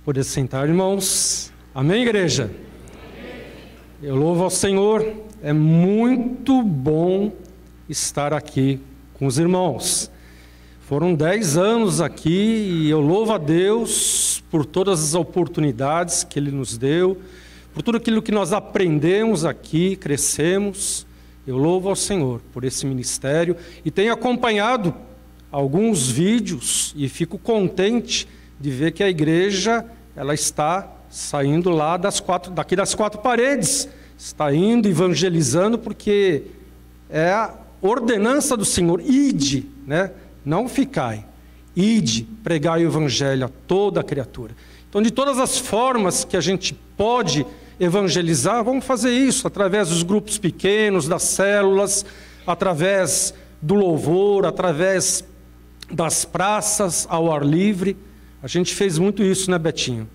Pode sentar, irmãos. Amém, igreja? Eu louvo ao Senhor. É muito bom estar aqui com os irmãos. Foram 10 anos aqui e eu louvo a Deus por todas as oportunidades que Ele nos deu, por tudo aquilo que nós aprendemos aqui, crescemos. Eu louvo ao Senhor por esse ministério e tenho acompanhado alguns vídeos e fico contente de ver que a igreja ela está saindo lá daqui das quatro paredes, está indo evangelizando, porque é a ordenança do Senhor, ide, né? Não ficai, ide, pregai o evangelho a toda a criatura. Então, de todas as formas que a gente pode evangelizar, vamos fazer isso através dos grupos pequenos, das células, através do louvor, através das praças ao ar livre. A gente fez muito isso, né, Betinho?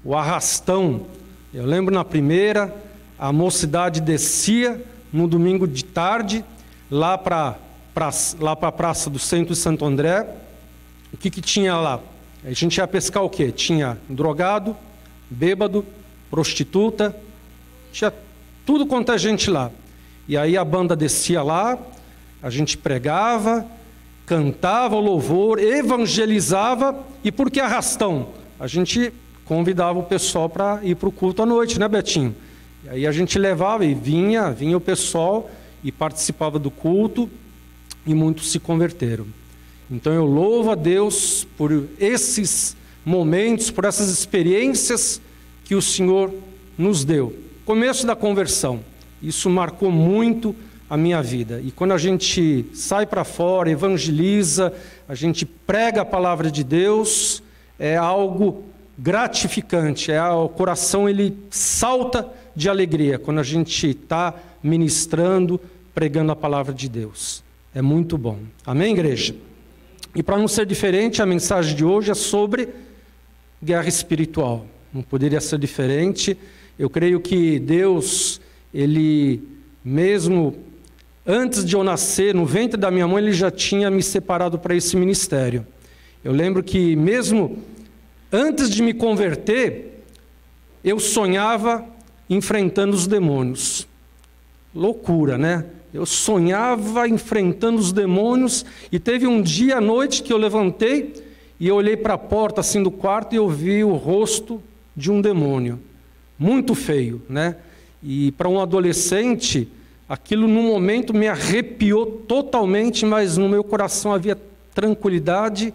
O arrastão. Eu lembro na primeira, a mocidade descia no domingo de tarde, lá para a praça do centro de Santo André. O que tinha lá? A gente ia pescar o quê? Tinha drogado, bêbado, prostituta, tinha tudo quanto é gente lá. E aí a banda descia lá, a gente pregava, cantava o louvor, evangelizava. E por que arrastão? A gente convidava o pessoal para ir para o culto à noite, né, Betinho? E aí a gente levava e vinha o pessoal e participava do culto e muitos se converteram. Então eu louvo a Deus por esses momentos, por essas experiências que o Senhor nos deu. Começo da conversão, isso marcou muito a minha vida. E quando a gente sai para fora, evangeliza, a gente prega a palavra de Deus, é algo gratificante, o coração ele salta de alegria quando a gente está ministrando, pregando a palavra de Deus. É muito bom. Amém, igreja? E para não ser diferente, a mensagem de hoje é sobre guerra espiritual. Não poderia ser diferente. Eu creio que Deus, Ele mesmo antes de eu nascer, no ventre da minha mãe, Ele já tinha me separado para esse ministério. Eu lembro que mesmo antes de me converter, eu sonhava enfrentando os demônios. Loucura, né? Eu sonhava enfrentando os demônios e teve um dia à noite que eu levantei e eu olhei para a porta assim do quarto e eu vi o rosto de um demônio, muito feio, né? E para um adolescente, aquilo no momento me arrepiou totalmente, mas no meu coração havia tranquilidade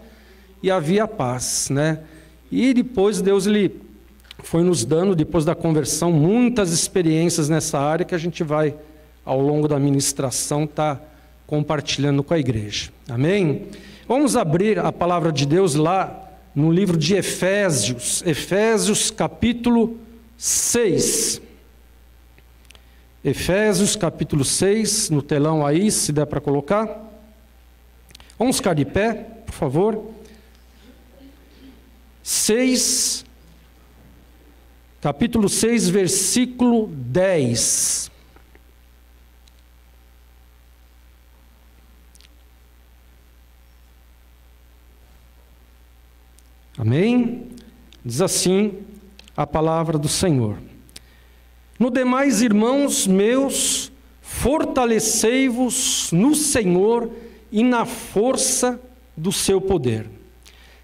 e havia paz, né? E depois Deus ele foi nos dando, depois da conversão, muitas experiências nessa área que a gente vai, ao longo da ministração, estar compartilhando com a igreja. Amém? Vamos abrir a palavra de Deus lá no livro de Efésios, Efésios capítulo 6. Efésios capítulo 6, no telão aí, se der para colocar. Vamos ficar de pé, por favor. 6, capítulo 6, versículo 10. Amém? Diz assim a palavra do Senhor. No demais, irmãos meus, fortalecei-vos no Senhor e na força do seu poder.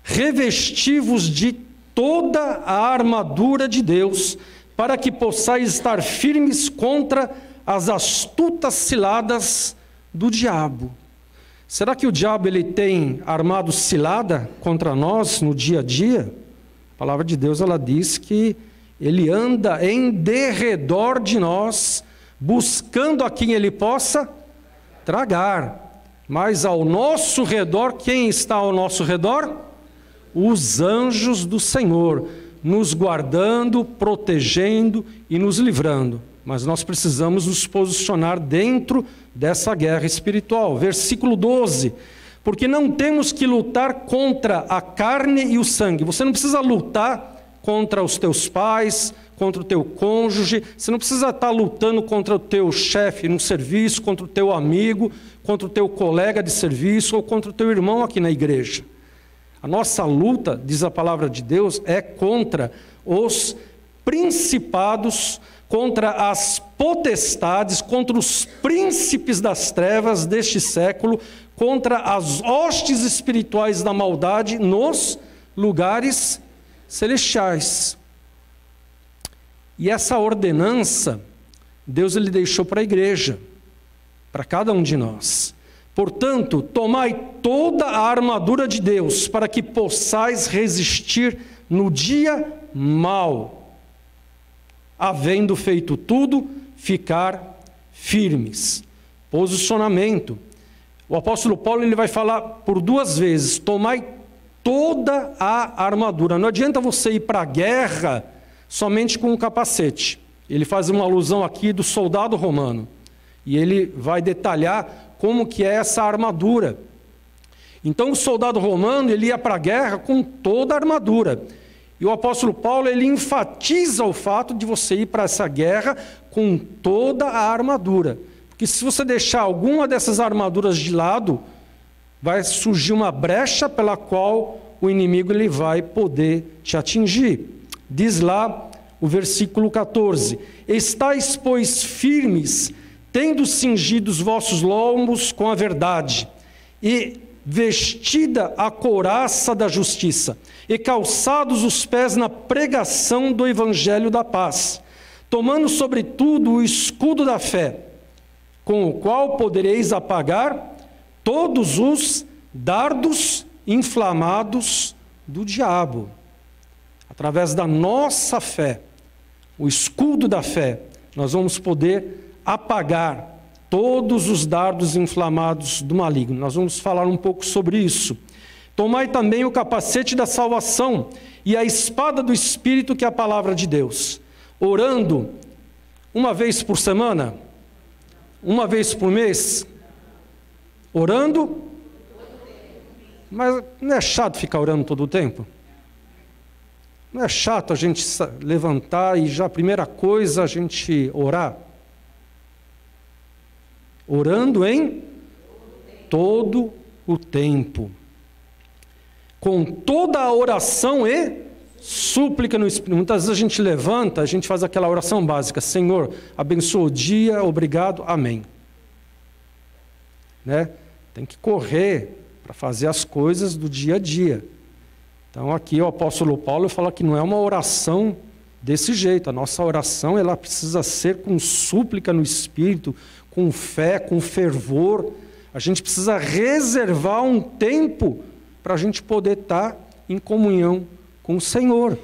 Revesti-vos de toda a armadura de Deus, para que possais estar firmes contra as astutas ciladas do diabo. Será que o diabo ele tem armado cilada contra nós no dia a dia? A palavra de Deus ela diz que ele anda em derredor de nós, buscando a quem ele possa tragar. Mas ao nosso redor, quem está ao nosso redor? Os anjos do Senhor, nos guardando, protegendo e nos livrando. Mas nós precisamos nos posicionar dentro dessa guerra espiritual. Versículo 12. Porque não temos que lutar contra a carne e o sangue. Você não precisa lutar contra os teus pais, contra o teu cônjuge. Você não precisa estar lutando contra o teu chefe no serviço, contra o teu amigo, contra o teu colega de serviço ou contra o teu irmão aqui na igreja. A nossa luta, diz a palavra de Deus, é contra os principados, contra as potestades, contra os príncipes das trevas deste século, contra as hostes espirituais da maldade nos lugares celestiais. E essa ordenança, Deus ele deixou para a igreja, para cada um de nós. Portanto, tomai toda a armadura de Deus, para que possais resistir no dia mau, havendo feito tudo, ficar firmes. Posicionamento. O apóstolo Paulo ele vai falar por 2 vezes, tomai toda a armadura. Não adianta você ir para a guerra somente com um capacete. Ele faz uma alusão aqui do soldado romano. E ele vai detalhar como que é essa armadura. Então o soldado romano ele ia para a guerra com toda a armadura. E o apóstolo Paulo ele enfatiza o fato de você ir para essa guerra com toda a armadura. Porque se você deixar alguma dessas armaduras de lado, vai surgir uma brecha pela qual o inimigo ele vai poder te atingir. Diz lá o versículo 14: estais, pois, firmes, tendo cingido os vossos lombos com a verdade, e vestida a couraça da justiça, e calçados os pés na pregação do evangelho da paz, tomando sobretudo o escudo da fé, com o qual podereis apagar todos os dardos inflamados do diabo. Através da nossa fé, o escudo da fé, nós vamos poder apagar todos os dardos inflamados do maligno. Nós vamos falar um pouco sobre isso. Tomai também o capacete da salvação e a espada do Espírito, que é a palavra de Deus, orando 1 vez por semana, 1 vez por mês, orando. Mas não é chato ficar orando todo o tempo? Não é chato a gente levantar e já a primeira coisa a gente orar? Orando em todo o tempo, com toda a oração e súplica no Espírito. Muitas vezes a gente levanta, a gente faz aquela oração básica: Senhor, abençoa o dia, obrigado, amém. Né? Tem que correr para fazer as coisas do dia a dia. Então aqui o apóstolo Paulo fala que não é uma oração desse jeito. A nossa oração ela precisa ser com súplica no Espírito, com fé, com fervor. A gente precisa reservar um tempo para a gente poder estar em comunhão com o Senhor,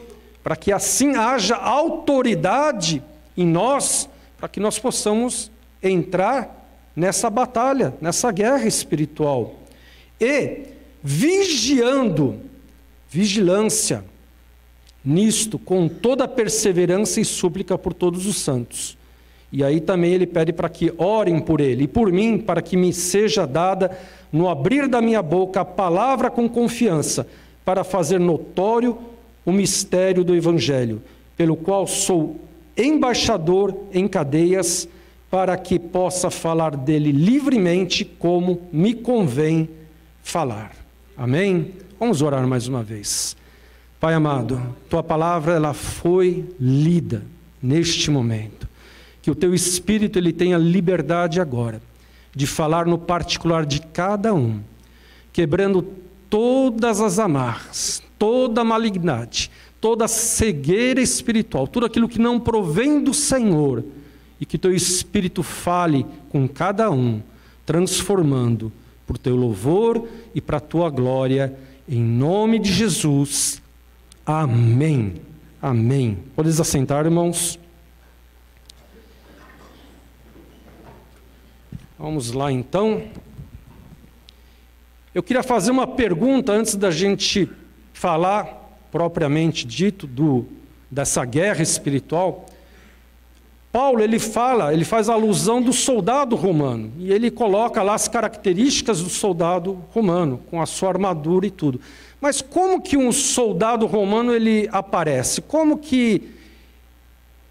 para que assim haja autoridade em nós, para que nós possamos entrar nessa batalha, nessa guerra espiritual. E vigiando, vigilância, nisto, com toda perseverança e súplica por todos os santos. E aí também ele pede para que orem por ele e por mim, para que me seja dada, no abrir da minha boca, a palavra com confiança, para fazer notório o mistério do Evangelho, pelo qual sou embaixador em cadeias, para que possa falar dele livremente, como me convém falar. Amém? Vamos orar mais uma vez. Pai amado, tua palavra ela foi lida neste momento. Que o teu Espírito ele tenha liberdade agora de falar no particular de cada um, quebrando todas as amarras, toda a malignidade, toda a cegueira espiritual, tudo aquilo que não provém do Senhor, e que teu Espírito fale com cada um, transformando por teu louvor e para a tua glória, em nome de Jesus. Amém. Amém. Podes assentar, irmãos. Vamos lá, então. Eu queria fazer uma pergunta antes da gente falar, propriamente dito, dessa guerra espiritual. Paulo, ele faz alusão do soldado romano, e ele coloca lá as características do soldado romano, com a sua armadura e tudo. Mas como que um soldado romano ele aparece? Como que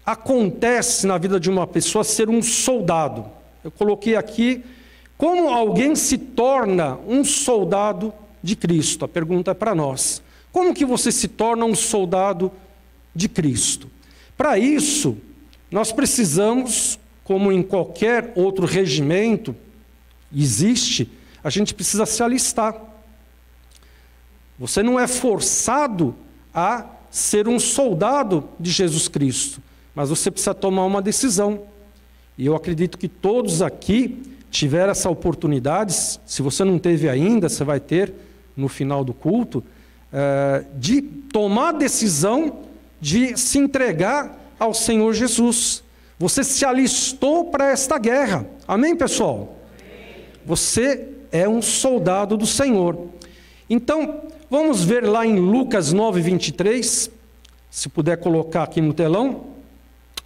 acontece na vida de uma pessoa ser um soldado? Eu coloquei aqui como alguém se torna um soldado de Cristo. A pergunta é para nós. Como que você se torna um soldado de Cristo? Para isso, nós precisamos, como em qualquer outro regimento existe, a gente precisa se alistar. Você não é forçado a ser um soldado de Jesus Cristo, mas você precisa tomar uma decisão. E eu acredito que todos aqui tiveram essa oportunidade, se você não teve ainda, você vai ter no final do culto, de tomar a decisão de se entregar ao Senhor Jesus. Você se alistou para esta guerra. Amém, pessoal? Amém. Você é um soldado do Senhor. Então, vamos ver lá em Lucas 9, 23, se puder colocar aqui no telão,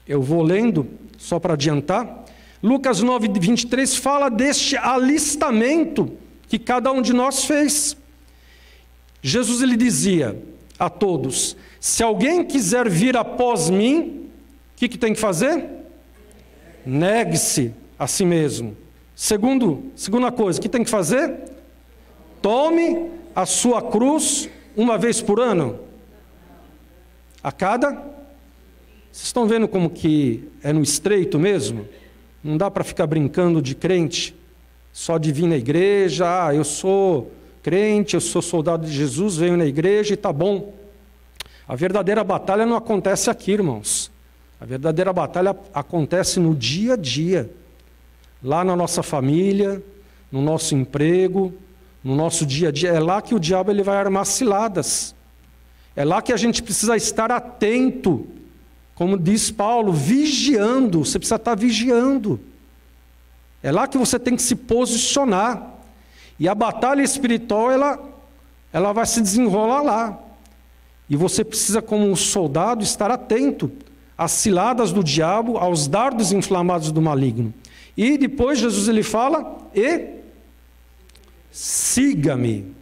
eu vou lendo, só para adiantar. Lucas 9, 23 fala deste alistamento que cada um de nós fez. Jesus ele dizia a todos: se alguém quiser vir após mim, o que tem que fazer? Negue-se a si mesmo. Segunda coisa, o que tem que fazer? Tome a sua cruz uma vez por ano. A cada? Vocês estão vendo como que é no estreito mesmo? Não dá para ficar brincando de crente, só de vir na igreja, eu sou crente, eu sou soldado de Jesus, venho na igreja e tá bom. A verdadeira batalha não acontece aqui, irmãos. A verdadeira batalha acontece no dia a dia, lá na nossa família, no nosso emprego, no nosso dia a dia. É lá que o diabo ele vai armar ciladas. É lá que a gente precisa estar atento, como diz Paulo, vigiando. Você precisa estar vigiando. É lá que você tem que se posicionar. E a batalha espiritual, ela vai se desenrolar lá. E você precisa, como um soldado, estar atento às ciladas do diabo, aos dardos inflamados do maligno. E depois Jesus ele fala, e siga-me.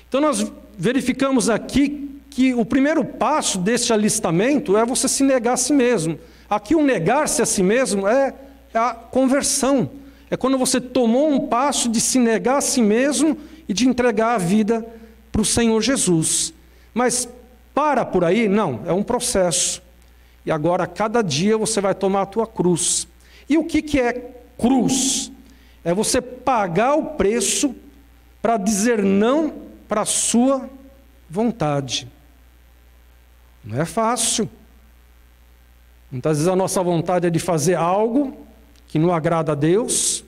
Então nós verificamos aqui que o primeiro passo desse alistamento é você se negar a si mesmo. Aqui o negar-se a si mesmo é a conversão. É quando você tomou um passo de se negar a si mesmo e de entregar a vida para o Senhor Jesus. Mas para por aí? Não, é um processo. E agora, cada dia, você vai tomar a tua cruz. E o que é cruz? É você pagar o preço para dizer não para a sua vontade. Não é fácil. Muitas vezes a nossa vontade é de fazer algo que não agrada a Deus,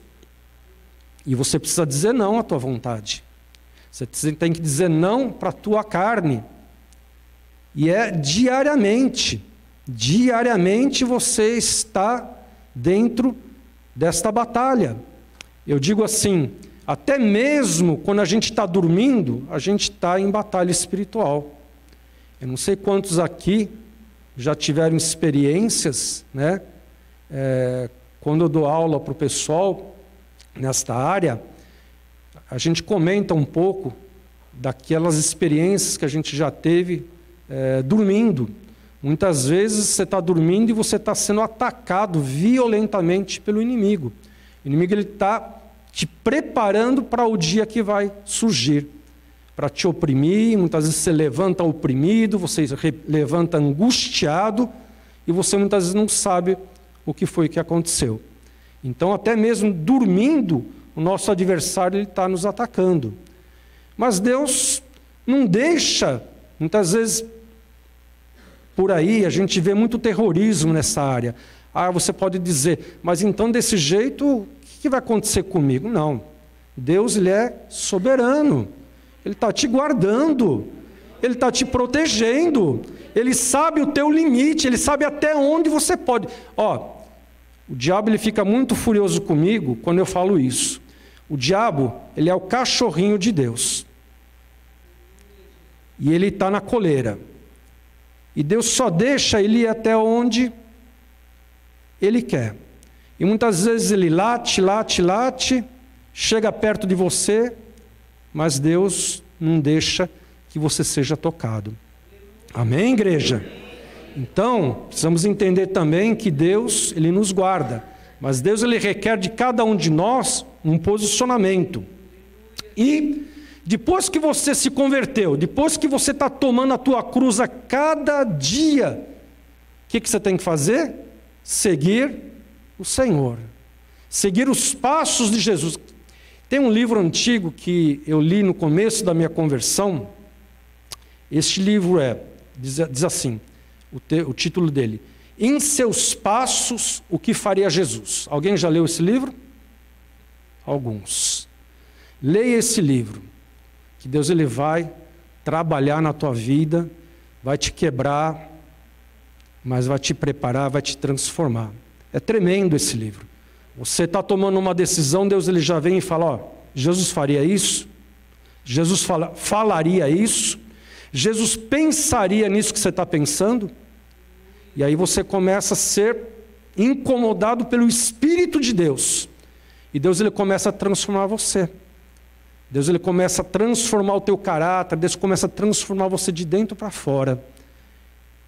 e você precisa dizer não à tua vontade. Você tem que dizer não para a tua carne. E é diariamente. Diariamente você está dentro desta batalha. Eu digo assim, até mesmo quando a gente está dormindo, a gente está em batalha espiritual. Eu não sei quantos aqui já tiveram experiências, né? Quando eu dou aula para o pessoal nesta área, a gente comenta um pouco daquelas experiências que a gente já teve dormindo. Muitas vezes você está dormindo e você está sendo atacado violentamente pelo inimigo. O inimigo está te preparando para o dia que vai surgir, para te oprimir. Muitas vezes você levanta oprimido, você levanta angustiado e você muitas vezes não sabe o que foi que aconteceu. Então, até mesmo dormindo, o nosso adversário está nos atacando. Mas Deus não deixa, muitas vezes, por aí, a gente vê muito terrorismo nessa área. Você pode dizer, mas então desse jeito, o que vai acontecer comigo? Não. Deus, Ele é soberano. Ele está te guardando. Ele está te protegendo. Ele sabe o teu limite. Ele sabe até onde você pode. O diabo ele fica muito furioso comigo quando eu falo isso. O diabo, ele é o cachorrinho de Deus. E ele está na coleira. E Deus só deixa ele ir até onde Ele quer. E muitas vezes ele late, chega perto de você, mas Deus não deixa que você seja tocado. Amém, igreja? Então, precisamos entender também que Deus, Ele nos guarda. Mas Deus, Ele requer de cada um de nós um posicionamento. E Depois que você se converteu, depois que você está tomando a tua cruz a cada dia, o que você tem que fazer? Seguir o Senhor. Seguir os passos de Jesus. Tem um livro antigo que eu li no começo da minha conversão. Este livro diz assim, o título dele: Em seus passos, o que faria Jesus? Alguém já leu esse livro? Alguns. Leia esse livro, que Deus ele vai trabalhar na tua vida, vai te quebrar, mas vai te preparar, vai te transformar. É tremendo esse livro. Você está tomando uma decisão, Deus ele já vem e fala, ó, Jesus faria isso? Jesus falaria isso? Jesus pensaria nisso que você está pensando? E aí você começa a ser incomodado pelo Espírito de Deus. E Deus ele começa a transformar você. Deus ele começa a transformar o teu caráter, Deus começa a transformar você de dentro para fora.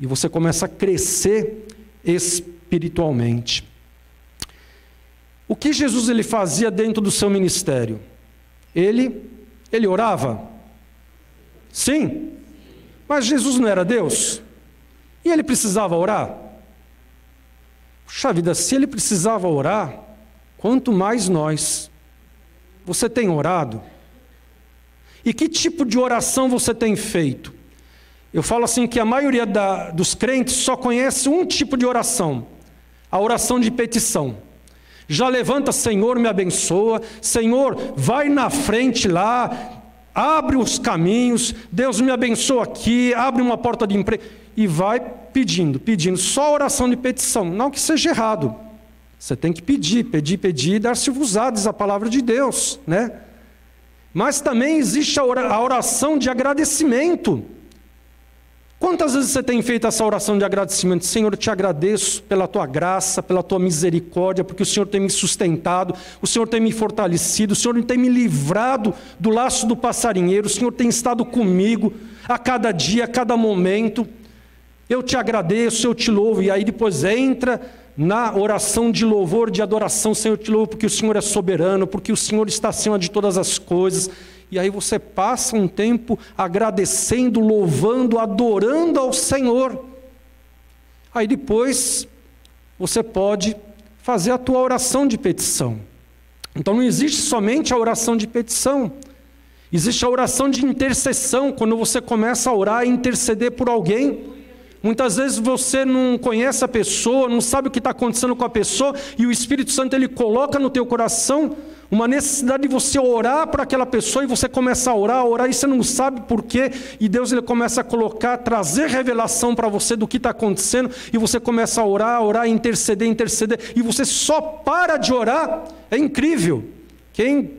E você começa a crescer espiritualmente. O que Jesus ele fazia dentro do seu ministério? Ele orava? Sim. Mas Jesus não era Deus? E ele precisava orar? Puxa vida, se ele precisava orar, quanto mais nós. Você tem orado? E que tipo de oração você tem feito? Eu falo assim que a maioria dos crentes só conhece um tipo de oração. A oração de petição. Já levanta, Senhor, me abençoa. Senhor, vai na frente lá, abre os caminhos. Deus me abençoa aqui, abre uma porta de emprego. E vai pedindo. Só oração de petição. Não que seja errado. Você tem que pedir, e dar-se-vos-á, diz a palavra de Deus, né? Mas também existe a oração de agradecimento. Quantas vezes você tem feito essa oração de agradecimento? Senhor, eu te agradeço pela tua graça, pela tua misericórdia, porque o Senhor tem me sustentado, o Senhor tem me fortalecido, o Senhor tem me livrado do laço do passarinheiro, o Senhor tem estado comigo a cada dia, a cada momento. Eu te agradeço, eu te louvo. E aí depois entra na oração de louvor, de adoração. Senhor, eu te louvo porque o Senhor é soberano, porque o Senhor está acima de todas as coisas. E aí você passa um tempo agradecendo, louvando, adorando ao Senhor. Aí depois você pode fazer a tua oração de petição. Então não existe somente a oração de petição. Existe a oração de intercessão, quando você começa a orar e interceder por alguém. Muitas vezes você não conhece a pessoa, não sabe o que está acontecendo com a pessoa, e o Espírito Santo ele coloca no teu coração uma necessidade de você orar para aquela pessoa, e você começa a orar, e você não sabe por quê, e Deus ele começa a colocar, trazer revelação para você do que está acontecendo, e você começa a orar, interceder, e você só para de orar. É incrível. Quem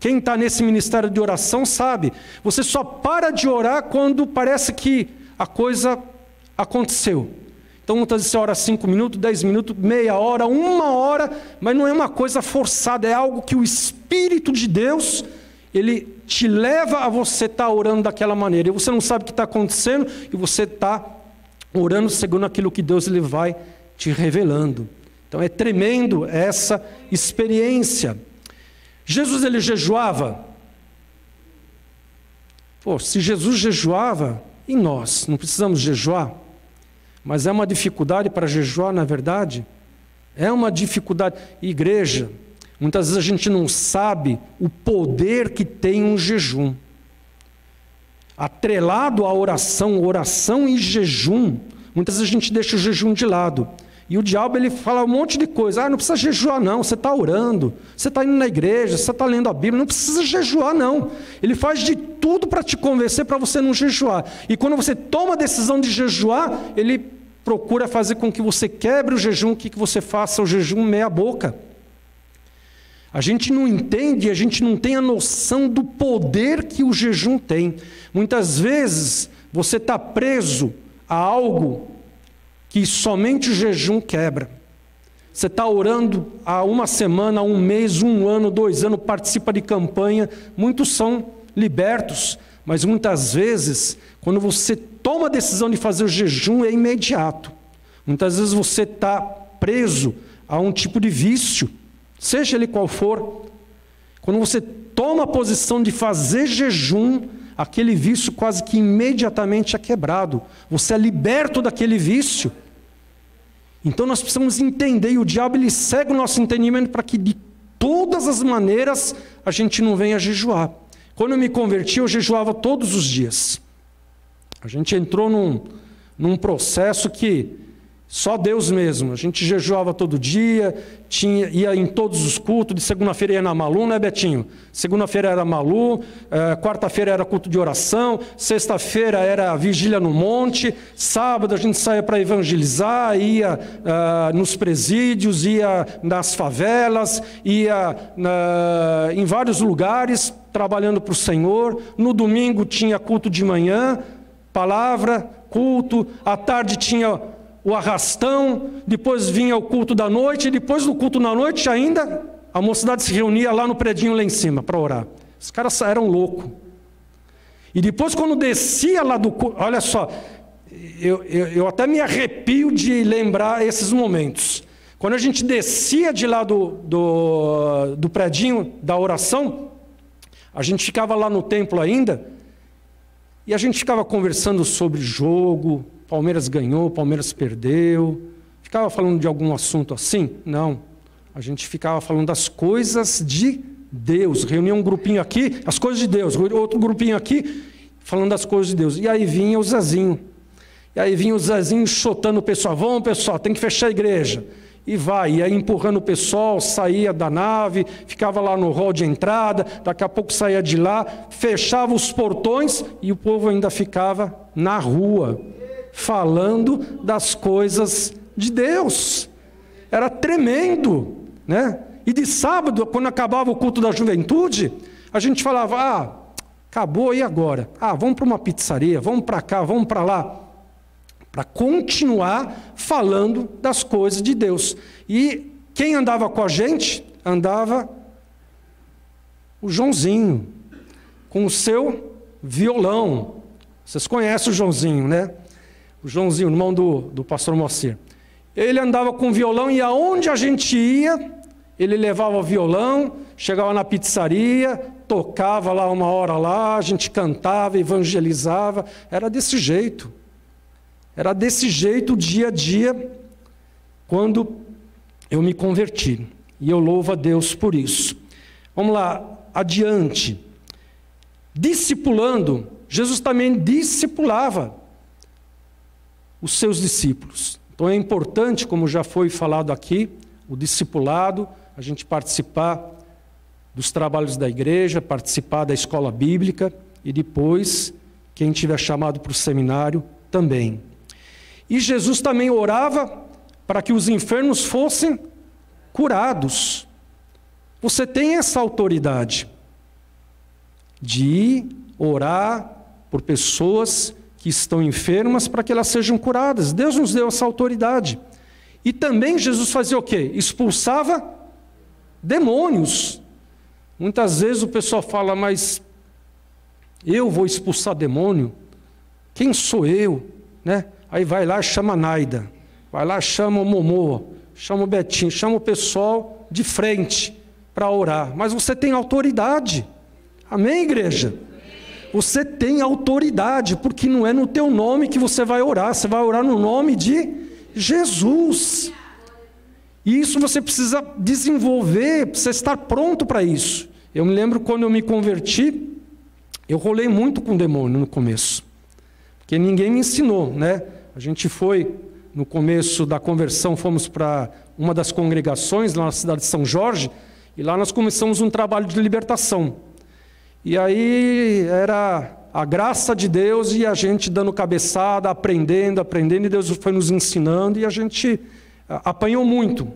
está nesse ministério de oração sabe, você só para de orar quando parece que a coisa aconteceu. Então muitas vezes você ora 5 minutos, 10 minutos, meia hora, 1 hora, mas não é uma coisa forçada, é algo que o Espírito de Deus, ele te leva a você estar orando daquela maneira, e você não sabe o que está acontecendo, e você está orando segundo aquilo que Deus ele vai te revelando. Então é tremendo essa experiência. Jesus ele jejuava? Pô, se Jesus jejuava, e nós? Não precisamos jejuar? Mas é uma dificuldade para jejuar, na verdade? É uma dificuldade. Igreja, muitas vezes a gente não sabe o poder que tem um jejum. Atrelado à oração e jejum, muitas vezes a gente deixa o jejum de lado. E o diabo ele fala um monte de coisa. Não precisa jejuar não, você está orando, você está indo na igreja, você está lendo a Bíblia, não precisa jejuar não. Ele faz de tudo para te convencer para você não jejuar. E quando você toma a decisão de jejuar, ele procura fazer com que você quebre o jejum, que você faça o jejum meia boca. A gente não entende, a gente não tem a noção do poder que o jejum tem. Muitas vezes você está preso a algo que somente o jejum quebra. Você está orando há 1 semana, 1 mês, 1 ano, 2 anos, participa de campanha, muitos são libertos, mas muitas vezes, quando você toma a decisão de fazer o jejum, é imediato. Muitas vezes você está preso a um tipo de vício, seja ele qual for. Quando você toma a posição de fazer jejum, aquele vício quase que imediatamente é quebrado. Você é liberto daquele vício. Então nós precisamos entender, e o diabo ele cega o nosso entendimento para que de todas as maneiras a gente não venha jejuar. Quando eu me converti, eu jejuava todos os dias. A gente entrou num processo que só Deus mesmo. A gente jejuava todo dia, ia em todos os cultos. De segunda-feira ia na Malu, né, Betinho? Segunda-feira era Malu, quarta-feira era culto de oração, sexta-feira era vigília no monte, sábado a gente saía para evangelizar, ia nos presídios, ia nas favelas, ia em vários lugares trabalhando para o Senhor. No domingo tinha culto de manhã, palavra, culto, à tarde tinha o arrastão, depois vinha o culto da noite, e depois do culto da noite ainda, a mocidade se reunia lá no predinho lá em cima para orar. Os caras eram loucos. E depois quando descia lá do culto, olha só, eu até me arrepio de lembrar esses momentos. Quando a gente descia de lá do predinho da oração, a gente ficava lá no templo ainda, e a gente ficava conversando sobre jogo, Palmeiras ganhou, Palmeiras perdeu. Ficava falando de algum assunto assim? Não. A gente ficava falando das coisas de Deus. Reunia um grupinho aqui, as coisas de Deus. Outro grupinho aqui, falando das coisas de Deus. E aí vinha o Zezinho. E aí vinha o Zezinho chotando o pessoal. Vamos, pessoal, tem que fechar a igreja. E vai, ia empurrando o pessoal, saía da nave, ficava lá no hall de entrada, daqui a pouco saía de lá, fechava os portões e o povo ainda ficava na rua, falando das coisas de Deus. Era tremendo, né? E de sábado, quando acabava o culto da juventude, a gente falava, acabou, e agora? Vamos para uma pizzaria, vamos para cá, vamos para lá, para continuar falando das coisas de Deus. E quem andava com a gente? Andava o Joãozinho, com o seu violão. Vocês conhecem o Joãozinho, né? O Joãozinho, irmão do pastor Moacir. Ele andava com o violão e aonde a gente ia, ele levava o violão, chegava na pizzaria, tocava lá uma hora lá, a gente cantava, evangelizava. Era desse jeito. Era desse jeito dia a dia, quando eu me converti. E eu louvo a Deus por isso. Vamos lá, adiante. Discipulando, Jesus também discipulava os seus discípulos. Então é importante, como já foi falado aqui, o discipulado, a gente participar dos trabalhos da igreja, participar da escola bíblica e depois, quem tiver chamado para o seminário, também. E Jesus também orava para que os enfermos fossem curados. Você tem essa autoridade de orar por pessoas que estão enfermas para que elas sejam curadas. Deus nos deu essa autoridade. E também Jesus fazia o quê? Expulsava demônios. Muitas vezes o pessoal fala, mas eu vou expulsar demônio? Quem sou eu? Né? Aí vai lá e chama a Naida, vai lá e chama o Momô, chama o Betinho, chama o pessoal de frente para orar. Mas você tem autoridade. Amém, igreja? Você tem autoridade, porque não é no teu nome que você vai orar, você vai orar no nome de Jesus. E isso você precisa desenvolver, precisa estar pronto para isso. Eu me lembro quando eu me converti, eu rolei muito com demônio no começo, porque ninguém me ensinou, né? A gente foi, no começo da conversão, fomos para uma das congregações lá na cidade de São Jorge, e lá nós começamos um trabalho de libertação. E aí era a graça de Deus e a gente dando cabeçada, aprendendo, e Deus foi nos ensinando e a gente apanhou muito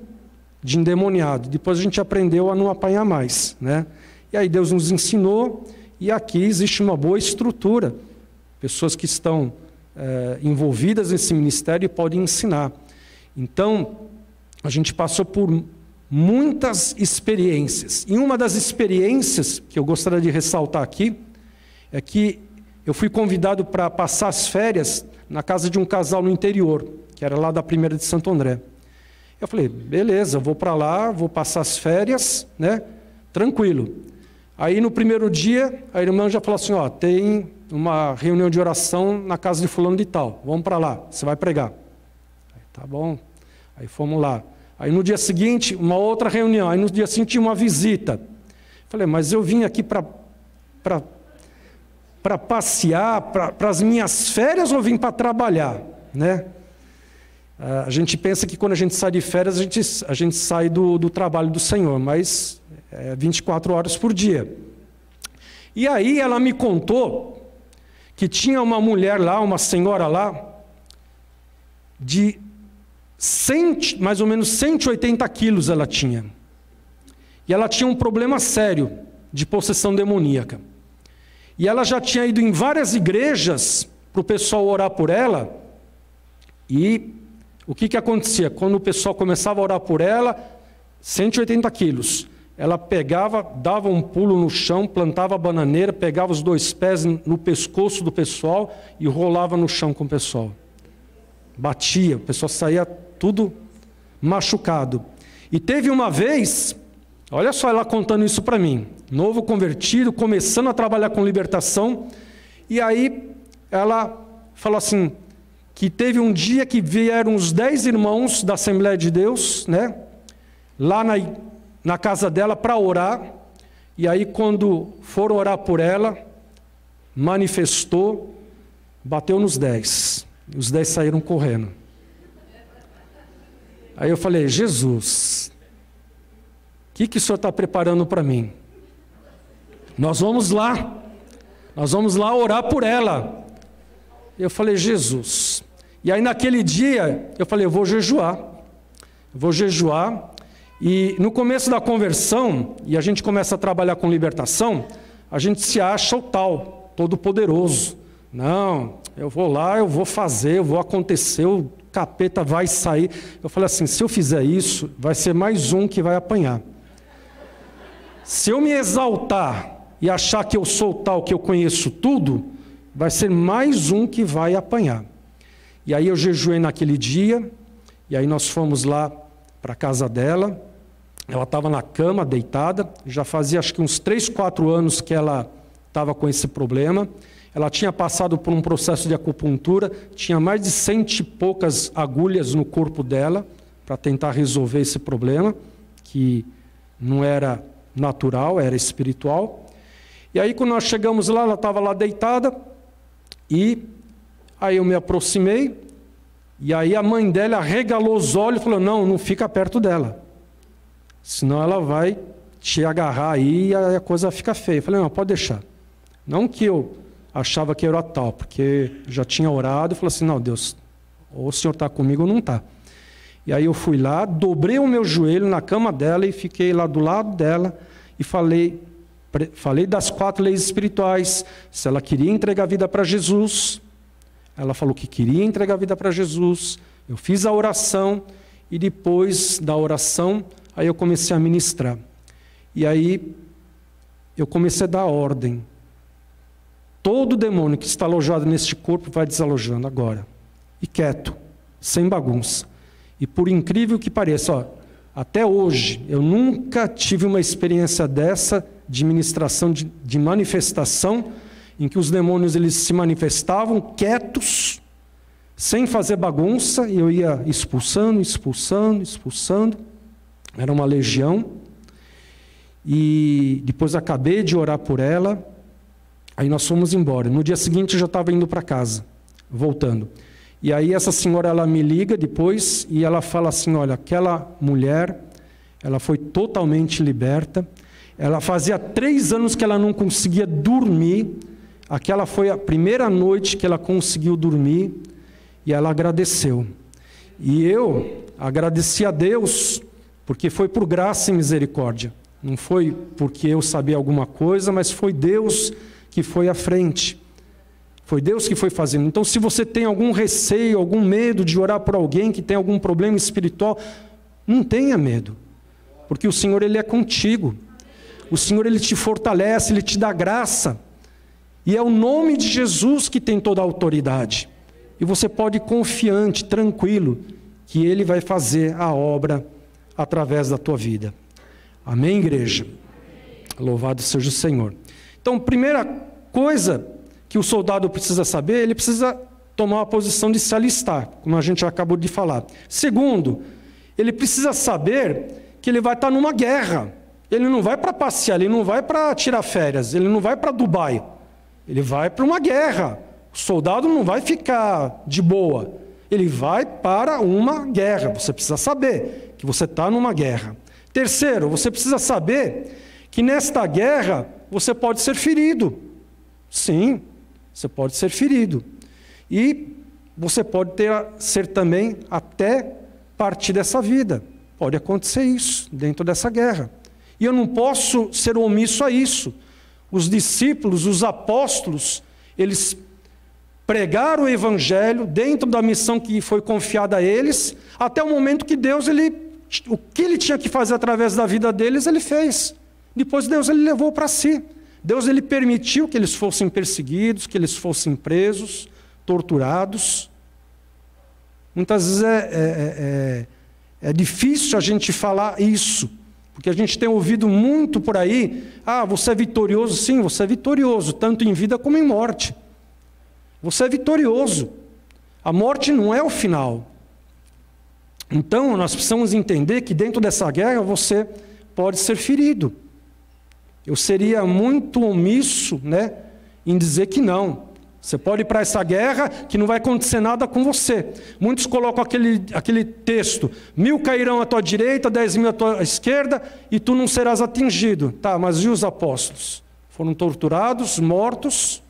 de endemoniado. Depois a gente aprendeu a não apanhar mais, né? E aí Deus nos ensinou e aqui existe uma boa estrutura. Pessoas que estão envolvidas nesse ministério podem ensinar. Então, a gente passou por muitas experiências. E uma das experiências que eu gostaria de ressaltar aqui é que eu fui convidado para passar as férias na casa de um casal no interior, que era lá da Primeira de Santo André. Eu falei, beleza, eu vou para lá, vou passar as férias, né? Tranquilo. Aí no primeiro dia, a irmã já falou assim, ó, tem uma reunião de oração na casa de fulano de tal, vamos para lá, você vai pregar. Aí, tá bom, aí fomos lá. Aí no dia seguinte, uma outra reunião, aí no dia seguinte uma visita. Falei, mas eu vim aqui para passear, para as minhas férias ou vim para trabalhar, né? A gente pensa que quando a gente sai de férias, a gente sai do trabalho do Senhor, mas é 24 horas por dia. E aí ela me contou que tinha uma mulher lá, uma senhora lá, de mais ou menos 180 quilos ela tinha. E ela tinha um problema sério de possessão demoníaca. E ela já tinha ido em várias igrejas para o pessoal orar por ela. E o que acontecia? Quando o pessoal começava a orar por ela, 180 quilos. Ela pegava, dava um pulo no chão, plantava a bananeira, pegava os 2 pés no pescoço do pessoal e rolava no chão com o pessoal. Batia, o pessoal saía tudo machucado. E teve uma vez, olha só ela contando isso para mim, novo convertido, começando a trabalhar com libertação, e aí ela falou assim, que teve um dia que vieram os 10 irmãos da Assembleia de Deus, né, lá na casa dela para orar, e aí quando foram orar por ela, manifestou, bateu nos 10, e os 10 saíram correndo. Aí eu falei, Jesus, o que o Senhor está preparando para mim? Nós vamos lá orar por ela. Eu falei, Jesus. E aí naquele dia, eu falei, eu vou jejuar. E no começo da conversão, e a gente começa a trabalhar com libertação, a gente se acha o tal, todo poderoso. Não, eu vou lá, eu vou fazer, eu vou acontecer, o capeta vai sair. Eu falei assim, se eu fizer isso, vai ser mais um que vai apanhar. Se eu me exaltar e achar que eu sou tal, que eu conheço tudo, vai ser mais um que vai apanhar. E aí eu jejuei naquele dia, e aí nós fomos lá para a casa dela. Ela estava na cama, deitada, já fazia acho que uns 3, 4 anos que ela estava com esse problema. Ela tinha passado por um processo de acupuntura, tinha mais de 100 e poucas agulhas no corpo dela, para tentar resolver esse problema, que não era natural, era espiritual. E aí quando nós chegamos lá, ela estava lá deitada, e aí eu me aproximei, e aí a mãe dela arregalou os olhos e falou, não fica perto dela, senão ela vai te agarrar aí e a coisa fica feia. Eu falei, não, pode deixar. Não que eu achava que era tal, porque já tinha orado e falei assim, não, Deus, ou o Senhor está comigo ou não está. E aí eu fui lá, dobrei o meu joelho na cama dela e fiquei lá do lado dela e falei das 4 leis espirituais, se ela queria entregar a vida para Jesus. Ela falou que queria entregar a vida para Jesus. Eu fiz a oração e depois da oração, aí eu comecei a ministrar. E aí eu comecei a dar ordem. Todo demônio que está alojado neste corpo vai desalojando agora. E quieto, sem bagunça. E por incrível que pareça, até hoje, eu nunca tive uma experiência dessa de ministração, de manifestação, em que os demônios eles se manifestavam quietos, sem fazer bagunça, e eu ia expulsando. Era uma legião. E depois acabei de orar por ela, aí nós fomos embora. No dia seguinte eu já estava indo para casa, voltando. E aí essa senhora, ela me liga depois e ela fala assim, olha, aquela mulher, ela foi totalmente liberta. Ela fazia 3 anos que ela não conseguia dormir. Aquela foi a primeira noite que ela conseguiu dormir e ela agradeceu. E eu agradeci a Deus, porque foi por graça e misericórdia. Não foi porque eu sabia alguma coisa, mas foi Deus que foi à frente. Foi Deus que foi fazendo. Então, se você tem algum receio, algum medo de orar por alguém que tem algum problema espiritual, não tenha medo, porque o Senhor, Ele é contigo. O Senhor, Ele te fortalece, Ele te dá graça. E é o nome de Jesus que tem toda a autoridade. E você pode ir confiante, tranquilo, que Ele vai fazer a obra através da tua vida. Amém, igreja? Louvado seja o Senhor. Então, primeira coisa que o soldado precisa saber, ele precisa tomar uma posição de se alistar, como a gente acabou de falar. Segundo, ele precisa saber que ele vai estar numa guerra. Ele não vai para passear, ele não vai para tirar férias, ele não vai para Dubai. Ele vai para uma guerra. O soldado não vai ficar de boa. Ele vai para uma guerra. Você precisa saber que você está numa guerra. Terceiro, você precisa saber que nesta guerra você pode ser ferido. Sim, você pode ser ferido. E você pode ser também até partir dessa vida. Pode acontecer isso dentro dessa guerra. E eu não posso ser omisso a isso. Os discípulos, os apóstolos, eles pregaram o evangelho dentro da missão que foi confiada a eles, até o momento que Deus, o que ele tinha que fazer através da vida deles, ele fez. Depois Deus ele levou para si. Deus ele permitiu que eles fossem perseguidos, que eles fossem presos, torturados. Muitas vezes é difícil a gente falar isso, porque a gente tem ouvido muito por aí, você é vitorioso. Sim, você é vitorioso, tanto em vida como em morte. Você é vitorioso. A morte não é o final. Então, nós precisamos entender que dentro dessa guerra você pode ser ferido. Eu seria muito omisso, em dizer que não. Você pode ir para essa guerra que não vai acontecer nada com você. Muitos colocam aquele texto: 1000 cairão à tua direita, 10.000 à tua esquerda, e tu não serás atingido. Tá, mas e os apóstolos? Foram torturados, mortos.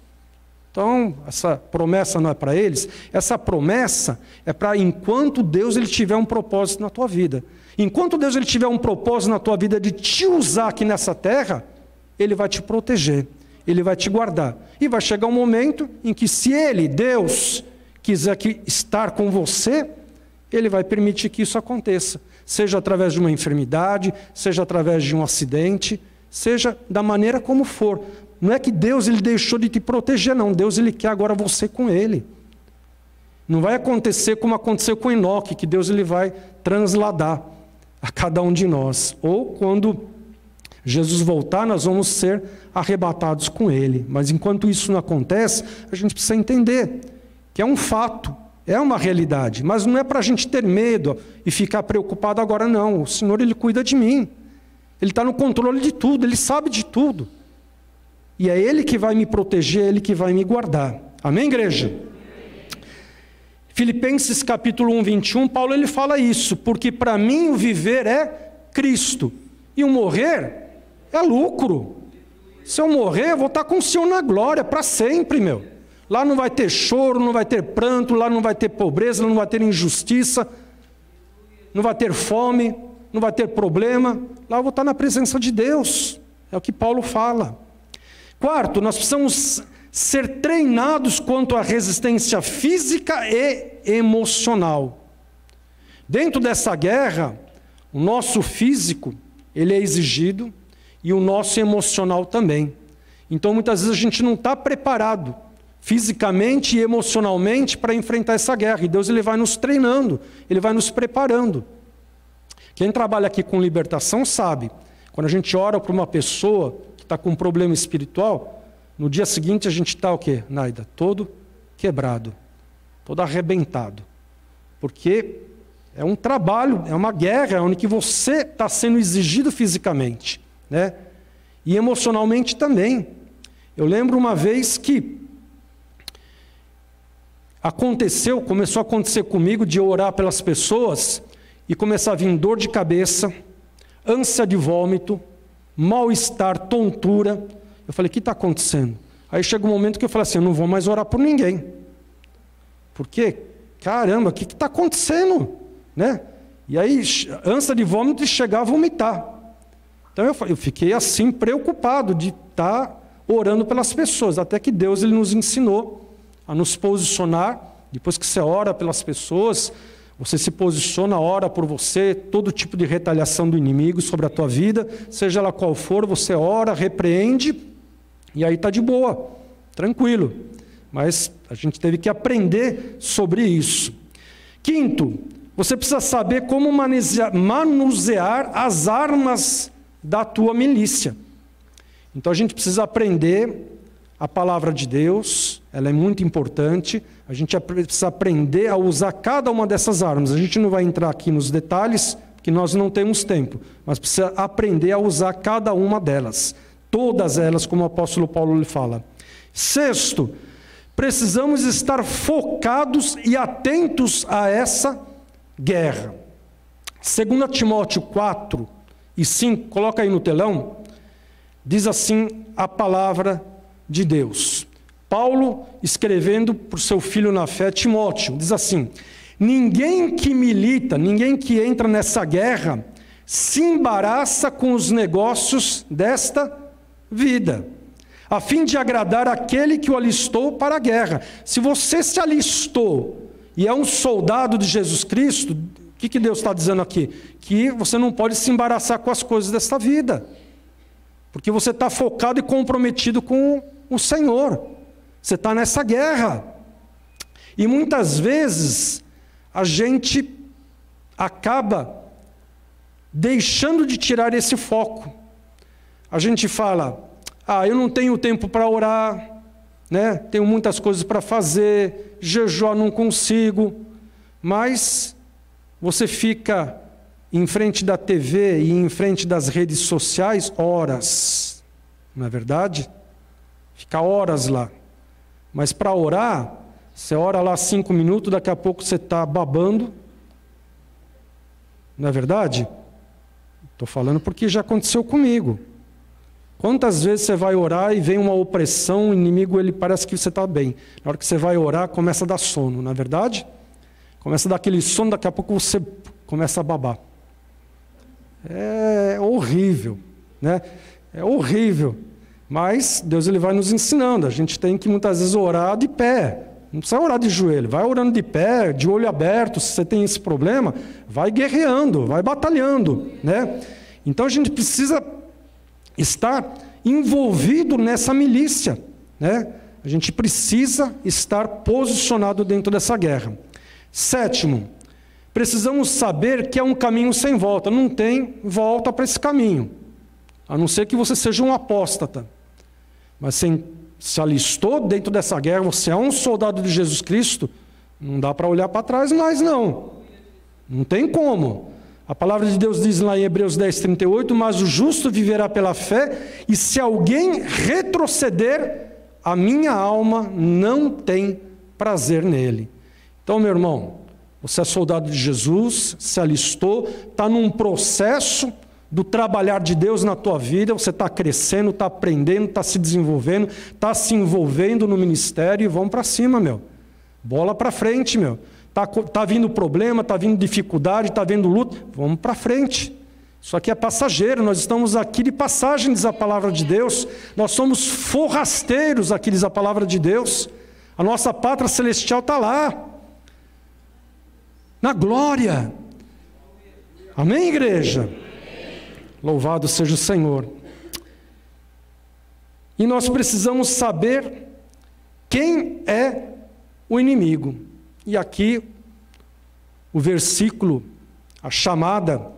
Então, essa promessa não é para eles. Essa promessa é para enquanto Deus ele tiver um propósito na tua vida. Enquanto Deus ele tiver um propósito na tua vida de te usar aqui nessa terra, Ele vai te proteger, Ele vai te guardar. E vai chegar um momento em que, se Ele, Deus, quiser estar com você, Ele vai permitir que isso aconteça. Seja através de uma enfermidade, seja através de um acidente, seja da maneira como for. Não é que Deus ele deixou de te proteger, não. Deus ele quer agora você com Ele. Não vai acontecer como aconteceu com Enoque, que Deus ele vai transladar a cada um de nós. Ou quando Jesus voltar, nós vamos ser arrebatados com Ele. Mas enquanto isso não acontece, a gente precisa entender que é um fato, é uma realidade. Mas não é para a gente ter medo e ficar preocupado agora, não. O Senhor ele cuida de mim. Ele está no controle de tudo, Ele sabe de tudo. E é Ele que vai me proteger, é Ele que vai me guardar. Amém, igreja? Filipenses capítulo 1, 21, Paulo ele fala isso: porque para mim o viver é Cristo, e o morrer é lucro. Se eu morrer, eu vou estar com o Senhor na glória, para sempre, meu. Lá não vai ter choro, não vai ter pranto, lá não vai ter pobreza, não vai ter injustiça, não vai ter fome, não vai ter problema. Lá eu vou estar na presença de Deus. É o que Paulo fala. Quarto, nós precisamos ser treinados quanto à resistência física e emocional. Dentro dessa guerra, o nosso físico, ele é exigido, e o nosso emocional também. Então, muitas vezes a gente não está preparado fisicamente e emocionalmente para enfrentar essa guerra. E Deus ele vai nos treinando, Ele vai nos preparando. Quem trabalha aqui com libertação sabe, quando a gente ora para uma pessoa que está com um problema espiritual, no dia seguinte a gente está o quê, Naida? Todo quebrado, todo arrebentado. Porque é um trabalho, é uma guerra onde que você está sendo exigido fisicamente, e emocionalmente também. Eu lembro uma vez que começou a acontecer comigo de eu orar pelas pessoas e começar a vir dor de cabeça, ânsia de vômito, mal-estar, tontura. Eu falei: o que está acontecendo? Aí chega um momento que eu falei assim: eu não vou mais orar por ninguém. Porque, caramba, o que está acontecendo? E aí, ânsia de vômito e chegar a vomitar. Então eu fiquei assim, preocupado de estar orando pelas pessoas, até que Deus ele nos ensinou a nos posicionar. Depois que você ora pelas pessoas, você se posiciona, ora por você, todo tipo de retaliação do inimigo sobre a tua vida, seja ela qual for, você ora, repreende, e aí está de boa, tranquilo. Mas a gente teve que aprender sobre isso. Quinto, você precisa saber como manusear as armas da tua milícia. Então a gente precisa aprender a palavra de Deus, ela é muito importante. A gente precisa aprender a usar cada uma dessas armas. A gente não vai entrar aqui nos detalhes, porque nós não temos tempo, mas precisa aprender a usar cada uma delas. Todas elas, como o apóstolo Paulo lhe fala. Sexto, precisamos estar focados e atentos a essa guerra. 2 Timóteo 4 e 5, coloca aí no telão, diz assim a palavra de Deus. Paulo, escrevendo para o seu filho na fé, Timóteo, diz assim: ninguém que milita, ninguém que entra nessa guerra, se embaraça com os negócios desta vida, a fim de agradar aquele que o alistou para a guerra. Se você se alistou e é um soldado de Jesus Cristo, o que Deus está dizendo aqui? Que você não pode se embaraçar com as coisas desta vida, porque você está focado e comprometido com o Senhor. Você está nessa guerra. E muitas vezes a gente acaba deixando de tirar esse foco. A gente fala: eu não tenho tempo para orar, né? Tenho muitas coisas para fazer, jejuar não consigo. Mas você fica em frente da TV e em frente das redes sociais horas, não é verdade? Fica horas lá. Mas para orar, você ora lá 5 minutos, daqui a pouco você está babando. Não é verdade? Estou falando porque já aconteceu comigo. Quantas vezes você vai orar e vem uma opressão, o inimigo, ele parece que você está bem. Na hora que você vai orar, começa a dar sono, não é verdade? Começa a dar aquele sono, daqui a pouco você começa a babar. É horrível, né? É horrível. Mas Deus, ele vai nos ensinando. A gente tem que muitas vezes orar de pé. Não precisa orar de joelho. Vai orando de pé, de olho aberto. Se você tem esse problema, vai guerreando, vai batalhando, né? Então a gente precisa estar envolvido nessa milícia, né? A gente precisa estar posicionado dentro dessa guerra. Sétimo, precisamos saber que é um caminho sem volta. Não tem volta para esse caminho, a não ser que você seja um apóstata. Mas você se alistou dentro dessa guerra, você é um soldado de Jesus Cristo, não dá para olhar para trás mais, não. Não tem como. A palavra de Deus diz lá em Hebreus 10, 38, mas o justo viverá pela fé, e se alguém retroceder, a minha alma não tem prazer nele. Então, meu irmão, você é soldado de Jesus, se alistou, está num processo do trabalhar de Deus na tua vida, você está crescendo, está aprendendo, está se desenvolvendo, está se envolvendo no ministério, e vamos para cima, meu. Bola para frente, meu. Está vindo problema, está vindo dificuldade, está vindo luta, vamos para frente. Isso aqui é passageiro, nós estamos aqui de passagem, diz a palavra de Deus. Nós somos forrasteiros, aqui diz a palavra de Deus. A nossa pátria celestial está lá, na glória. Amém, igreja? Louvado seja o Senhor. E nós precisamos saber quem é o inimigo. E aqui, o versículo, a chamada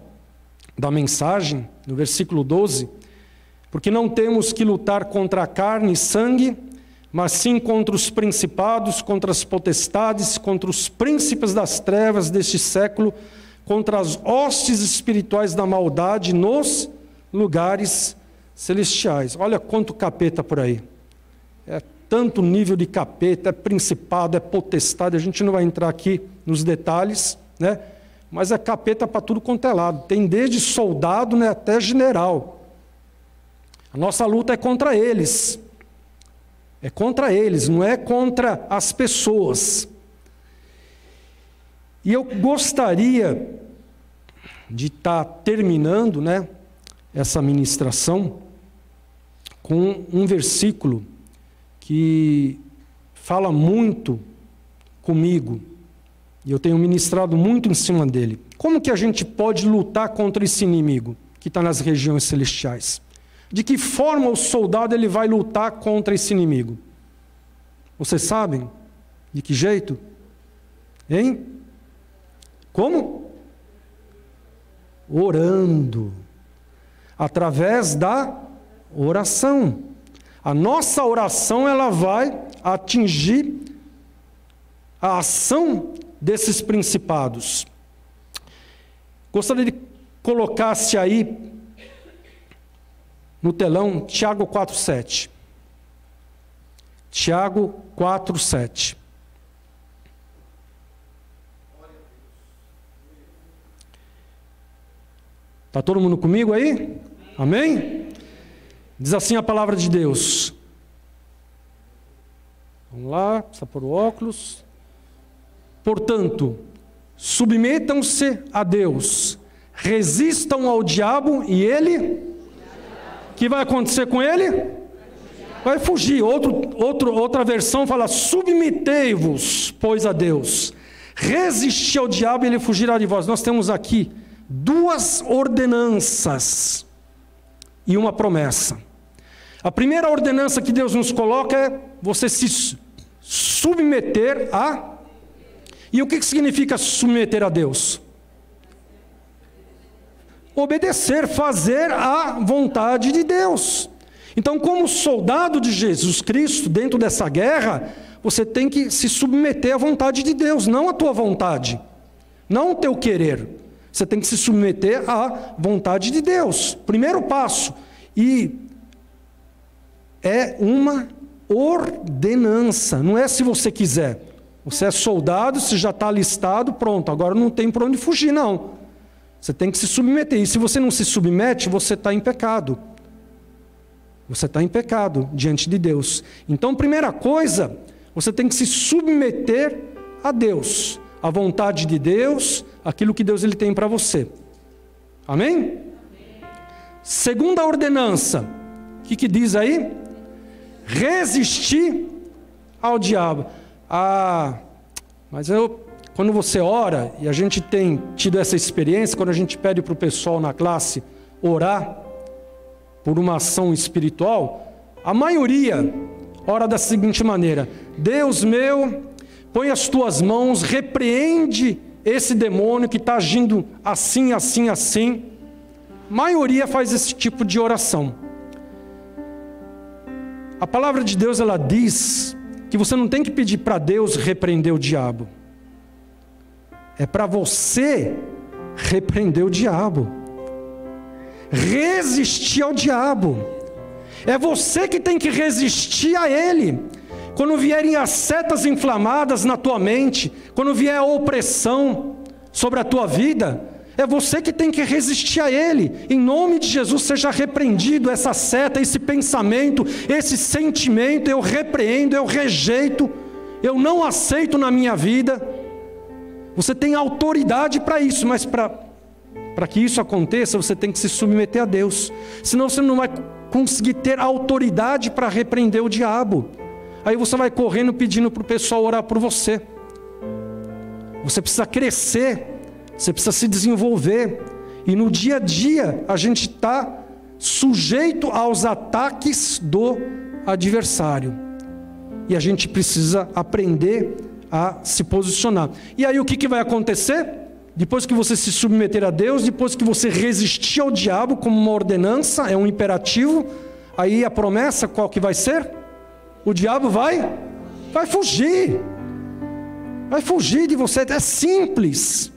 da mensagem, no versículo 12, porque não temos que lutar contra a carne e sangue, mas sim contra os principados, contra as potestades, contra os príncipes das trevas deste século, contra as hostes espirituais da maldade nos lugares celestiais. Olha quanto capeta por aí. É tanto nível de capeta, é principado, é potestade, a gente não vai entrar aqui nos detalhes, né? Mas é capeta para tudo quanto é lado. Tem desde soldado, né, até general. A nossa luta é contra eles. É contra eles, não é contra as pessoas. E eu gostaria de estar terminando, né, essa ministração com um versículo que fala muito comigo, e eu tenho ministrado muito em cima dele. Como que a gente pode lutar contra esse inimigo que está nas regiões celestiais? De que forma o soldado ele vai lutar contra esse inimigo? Vocês sabem? De que jeito? Hein? Como? Orando. Através da oração. A nossa oração, ela vai atingir a ação desses principados. Gostaria de colocasse aí no telão Tiago 4,7. Tiago 4,7. Está todo mundo comigo aí? Amém? Diz assim a palavra de Deus. Vamos lá, precisa pôr o óculos. Portanto, submetam-se a Deus, resistam ao diabo e ele... O que vai acontecer com ele? Vai fugir. Outra versão fala, submetei-vos, pois, a Deus. Resistir ao diabo e ele fugirá de vós. Nós temos aqui 2 ordenanças e uma promessa. A primeira ordenança que Deus nos coloca é você se submeter a... E o que significa submeter a Deus? Obedecer, fazer a vontade de Deus. Então, como soldado de Jesus Cristo, dentro dessa guerra, você tem que se submeter à vontade de Deus, não à tua vontade, não o teu querer. Você tem que se submeter à vontade de Deus. Primeiro passo. E é uma ordenança, não é se você quiser. Você é soldado, você já está alistado, pronto, agora não tem para onde fugir, não. Você tem que se submeter. E se você não se submete, você está em pecado. Você está em pecado diante de Deus. Então, primeira coisa, você tem que se submeter a Deus, à vontade de Deus, aquilo que Deus ele tem para você. Amém? Segunda ordenança, o que diz aí? Resistir ao diabo. Mas quando você ora, e a gente tem tido essa experiência, quando a gente pede para o pessoal na classe orar por uma ação espiritual, a maioria ora da seguinte maneira: Deus meu, põe as tuas mãos, repreende esse demônio que está agindo assim, assim, assim. A maioria faz esse tipo de oração. A palavra de Deus, ela diz que você não tem que pedir para Deus repreender o diabo. É para você repreender o diabo. Resistir ao diabo. É você que tem que resistir a ele. Quando vierem as setas inflamadas na tua mente, quando vier a opressão sobre a tua vida, é você que tem que resistir a ele. Em nome de Jesus, seja repreendido essa seta, esse pensamento, esse sentimento. Eu repreendo, eu rejeito, eu não aceito na minha vida. Você tem autoridade para isso, mas para que isso aconteça, você tem que se submeter a Deus. Senão você não vai conseguir ter autoridade para repreender o diabo. Aí você vai correndo pedindo para o pessoal orar por você. Você precisa crescer, você precisa se desenvolver. E no dia a dia a gente está sujeito aos ataques do adversário. E a gente precisa aprender a se posicionar. E aí o que vai acontecer? Depois que você se submeter a Deus, depois que você resistir ao diabo como uma ordenança, é um imperativo, aí a promessa qual que vai ser? O diabo vai fugir. Vai fugir de você. É simples.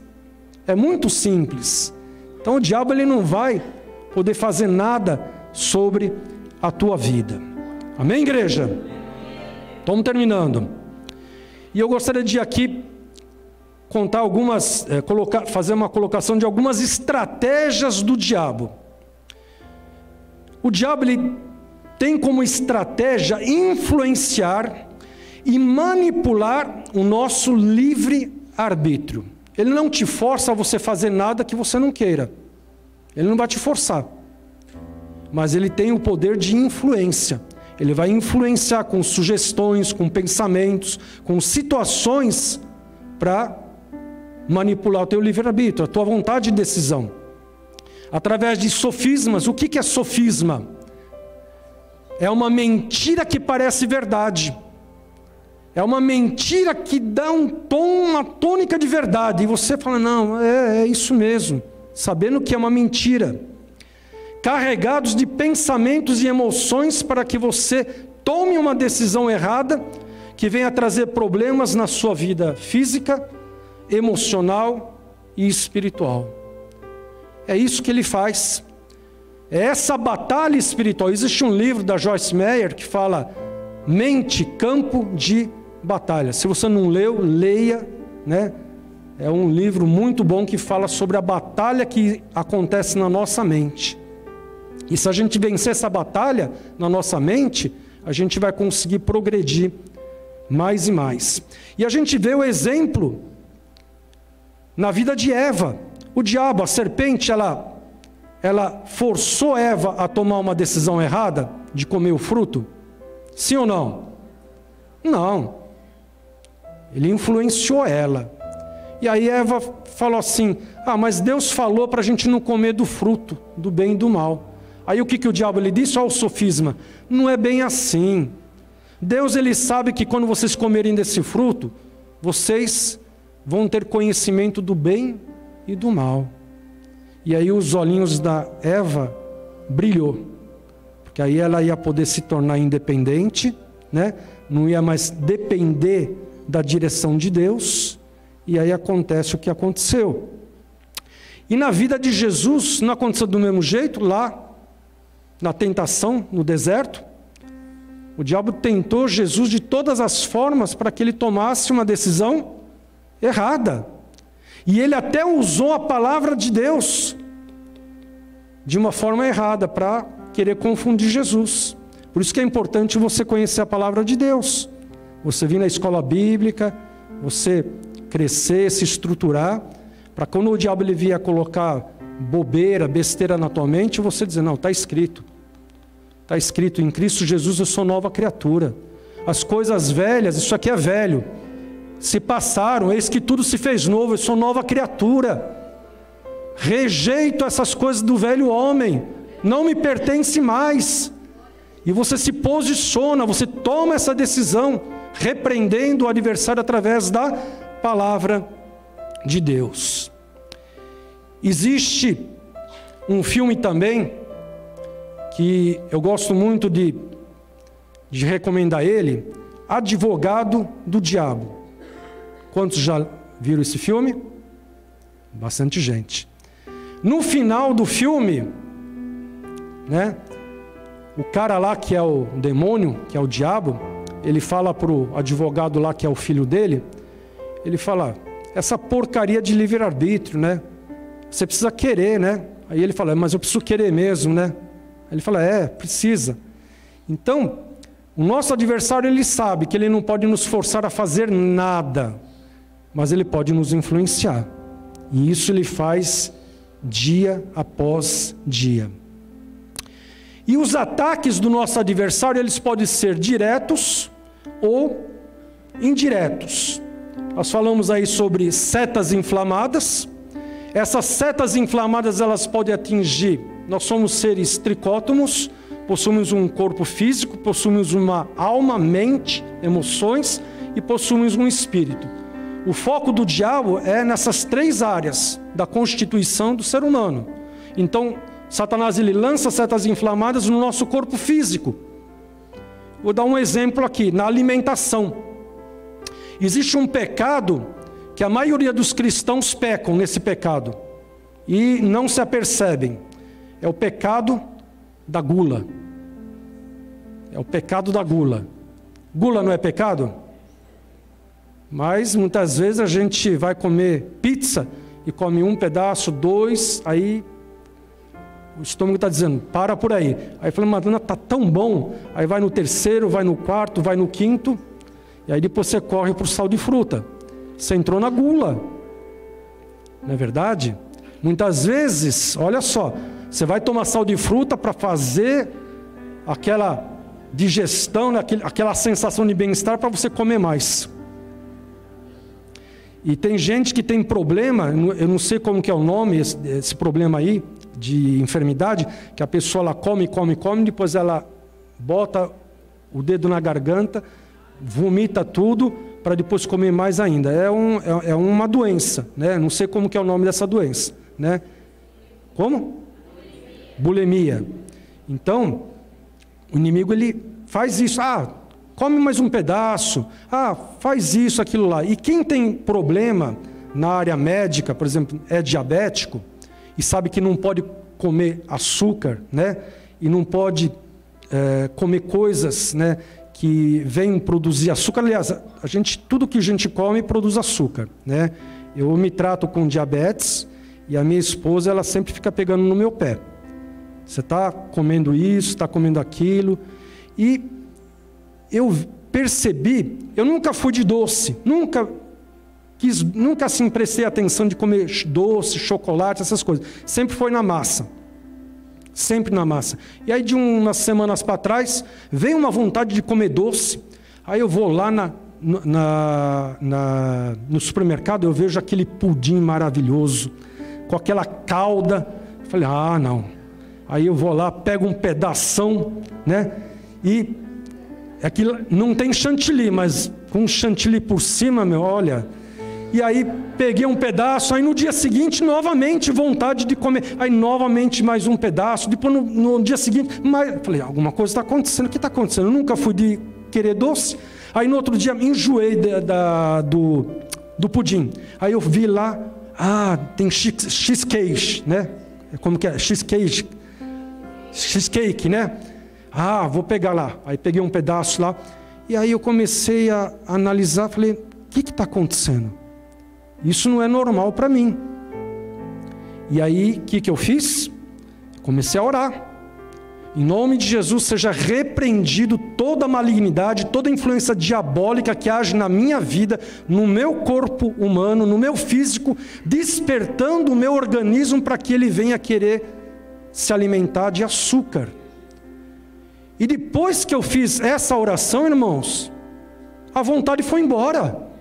É muito simples. Então o diabo ele não vai poder fazer nada sobre a tua vida. Amém, igreja? Estamos terminando. E eu gostaria de aqui contar algumas, fazer uma colocação de algumas estratégias do diabo. O diabo ele tem como estratégia influenciar e manipular o nosso livre-arbítrio. Ele não te força a você fazer nada que você não queira. Ele não vai te forçar. Mas ele tem o poder de influência. Ele vai influenciar com sugestões, com pensamentos, com situações para manipular o teu livre-arbítrio, a tua vontade de decisão. Através de sofismas. O que é sofisma? É uma mentira que parece verdade. É uma mentira que dá um tom, uma tônica de verdade. E você fala, não, é isso mesmo. Sabendo que é uma mentira. carregados de pensamentos e emoções para que você tome uma decisão errada, que venha trazer problemas na sua vida física, emocional e espiritual. É isso que ele faz. É essa batalha espiritual. Existe um livro da Joyce Meyer que fala Mente, Campo de Batalha. Se você não leu, leia, né? É um livro muito bom que fala sobre a batalha que acontece na nossa mente. E se a gente vencer essa batalha na nossa mente, a gente vai conseguir progredir mais e mais. E a gente vê o exemplo na vida de Eva. O diabo, a serpente, ela forçou Eva a tomar uma decisão errada de comer o fruto? Sim ou não? Não. Ele influenciou ela. E aí Eva falou assim, mas Deus falou para a gente não comer do fruto, do bem e do mal. Aí o que o diabo lhe disse? Olha o sofisma. Não é bem assim. Deus, ele sabe que quando vocês comerem desse fruto, vocês vão ter conhecimento do bem e do mal. E aí os olhinhos da Eva brilhou. Porque aí ela ia poder se tornar independente, né? Não ia mais depender da direção de Deus. E aí acontece o que aconteceu. E na vida de Jesus, não aconteceu do mesmo jeito? Lá, na tentação, no deserto, o diabo tentou Jesus de todas as formas para que ele tomasse uma decisão errada. E ele até usou a palavra de Deus de uma forma errada para querer confundir Jesus. Por isso que é importante você conhecer a palavra de Deus. Você vir na escola bíblica, você crescer, se estruturar, para quando o diabo ele vier colocar bobeira, besteira na tua mente, você dizer, não, está escrito. Está escrito, em Cristo Jesus eu sou nova criatura. As coisas velhas, isso aqui é velho, se passaram, eis que tudo se fez novo, eu sou nova criatura. Rejeito essas coisas do velho homem, não me pertence mais. E você se posiciona, você toma essa decisão, repreendendo o adversário através da palavra de Deus. Existe um filme também, que eu gosto muito de recomendar ele, Advogado do Diabo. Quantos já viram esse filme? Bastante gente. No final do filme, né, o cara lá que é o demônio, que é o diabo, ele fala para o advogado lá que é o filho dele, ele fala, essa porcaria de livre-arbítrio, né? Você precisa querer, né? Aí ele fala, mas eu preciso querer mesmo, né? Ele fala, precisa. Então, o nosso adversário, ele sabe que ele não pode nos forçar a fazer nada, mas ele pode nos influenciar. E isso ele faz dia após dia. E os ataques do nosso adversário, eles podem ser diretos ou indiretos. Nós falamos aí sobre setas inflamadas. Essas setas inflamadas, elas podem atingir, nós somos seres tricótomos, possuímos um corpo físico, possuímos uma alma, mente, emoções e possuímos um espírito. O foco do diabo é nessas três áreas da constituição do ser humano. Então, Satanás ele lança setas inflamadas no nosso corpo físico. Vou dar um exemplo aqui, na alimentação. Existe um pecado que a maioria dos cristãos pecam nesse pecado e não se apercebem. É o pecado da gula. É o pecado da gula. Gula não é pecado? Mas muitas vezes a gente vai comer pizza e come um pedaço, dois, aí o estômago está dizendo, para por aí. Aí fala, Madonna, está tão bom. Aí vai no terceiro, vai no quarto, vai no quinto, e aí depois você corre para o sal de fruta. Você entrou na gula. Não é verdade? Muitas vezes, olha só, você vai tomar sal de fruta para fazer aquela digestão, aquela sensação de bem-estar para você comer mais. E tem gente que tem problema, eu não sei como que é o nome, esse problema aí, de enfermidade, que a pessoa ela come, depois ela bota o dedo na garganta, vomita tudo, para depois comer mais ainda. É uma doença, né? Não sei como que é o nome dessa doença, né? Como? bulimia. Então, o inimigo ele faz isso. Come mais um pedaço. Faz isso, aquilo lá. E quem tem problema na área médica, por exemplo, é diabético e sabe que não pode comer açúcar, né? E não pode comer coisas, né, que venham produzir açúcar. Aliás, tudo que a gente come produz açúcar, né? Eu me trato com diabetes e a minha esposa, ela sempre fica pegando no meu pé. Você está comendo isso, está comendo aquilo. E eu percebi, eu nunca fui de doce, nunca assim prestei atenção de comer doce, chocolate, essas coisas. Sempre foi na massa. Sempre na massa. E aí de umas semanas para trás, veio uma vontade de comer doce. Aí eu vou lá no supermercado, eu vejo aquele pudim maravilhoso, com aquela calda. Eu falei, não. Aí eu vou lá, pego um pedação, né? E aquilo não tem chantilly, mas com chantilly por cima, olha. E aí peguei um pedaço, aí no dia seguinte, novamente, vontade de comer. Aí novamente mais um pedaço, depois no dia seguinte, falei, alguma coisa está acontecendo, o que está acontecendo? Eu nunca fui de querer doce. Aí no outro dia, enjoei do pudim. Aí eu vi lá, tem cheesecake, né? Como que é? Cheesecake, né? Vou pegar lá. Aí peguei um pedaço lá, e aí eu comecei a analisar, falei, o que está acontecendo? Isso não é normal para mim. E aí, o que eu fiz? Comecei a orar. Em nome de Jesus, seja repreendido toda a malignidade, toda a influência diabólica que age na minha vida, no meu corpo humano, no meu físico, despertando o meu organismo para que ele venha querer se alimentar de açúcar. E depois que eu fiz essa oração, irmãos, a vontade foi embora.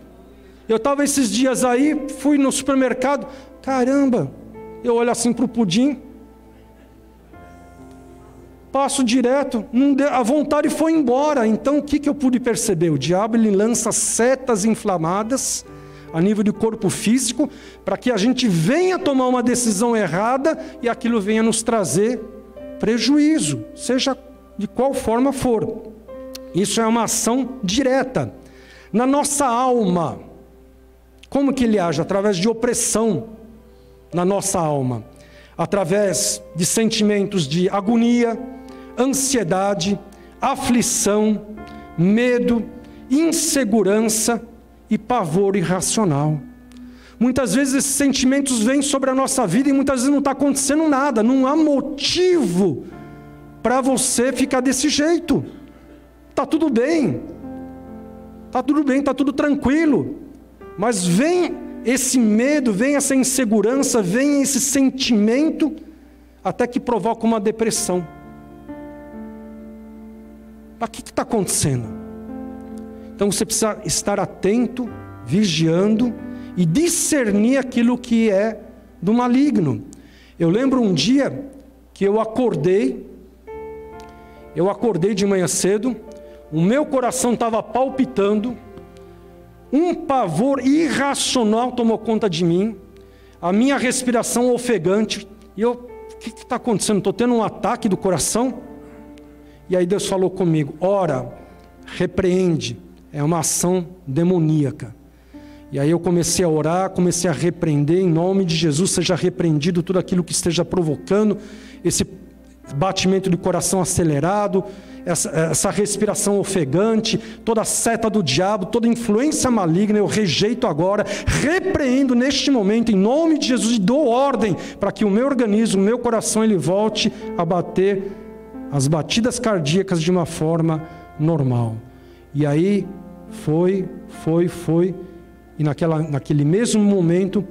Eu estava esses dias aí, fui no supermercado, caramba, eu olho assim para o pudim, passo direto, a vontade foi embora. Então o que eu pude perceber? O diabo ele lança setas inflamadas a nível de corpo físico, para que a gente venha tomar uma decisão errada e aquilo venha nos trazer prejuízo, seja de qual forma for. Isso é uma ação direta. Na nossa alma, como que ele age? Através de opressão na nossa alma, através de sentimentos de agonia, ansiedade, aflição, medo, insegurança e pavor irracional. Muitas vezes esses sentimentos vêm sobre a nossa vida e muitas vezes não está acontecendo nada, não há motivo para você ficar desse jeito. Está tudo bem, está tudo tranquilo. Mas vem esse medo, vem essa insegurança, vem esse sentimento, até que provoca uma depressão. O que está acontecendo? Então você precisa estar atento, vigiando e discernir aquilo que é do maligno. Eu lembro um dia que eu acordei de manhã cedo, o meu coração estava palpitando, um pavor irracional tomou conta de mim, a minha respiração ofegante, e o que está acontecendo? Estou tendo um ataque do coração? E aí Deus falou comigo, ora, repreende, é uma ação demoníaca. E aí eu comecei a orar, comecei a repreender, em nome de Jesus, seja repreendido tudo aquilo que esteja provocando esse batimento de coração acelerado, essa respiração ofegante, toda a seta do diabo, toda influência maligna, eu rejeito agora, repreendo neste momento, em nome de Jesus, e dou ordem para que o meu organismo, o meu coração, ele volte a bater as batidas cardíacas de uma forma normal. E aí, foi, e naquele mesmo momento,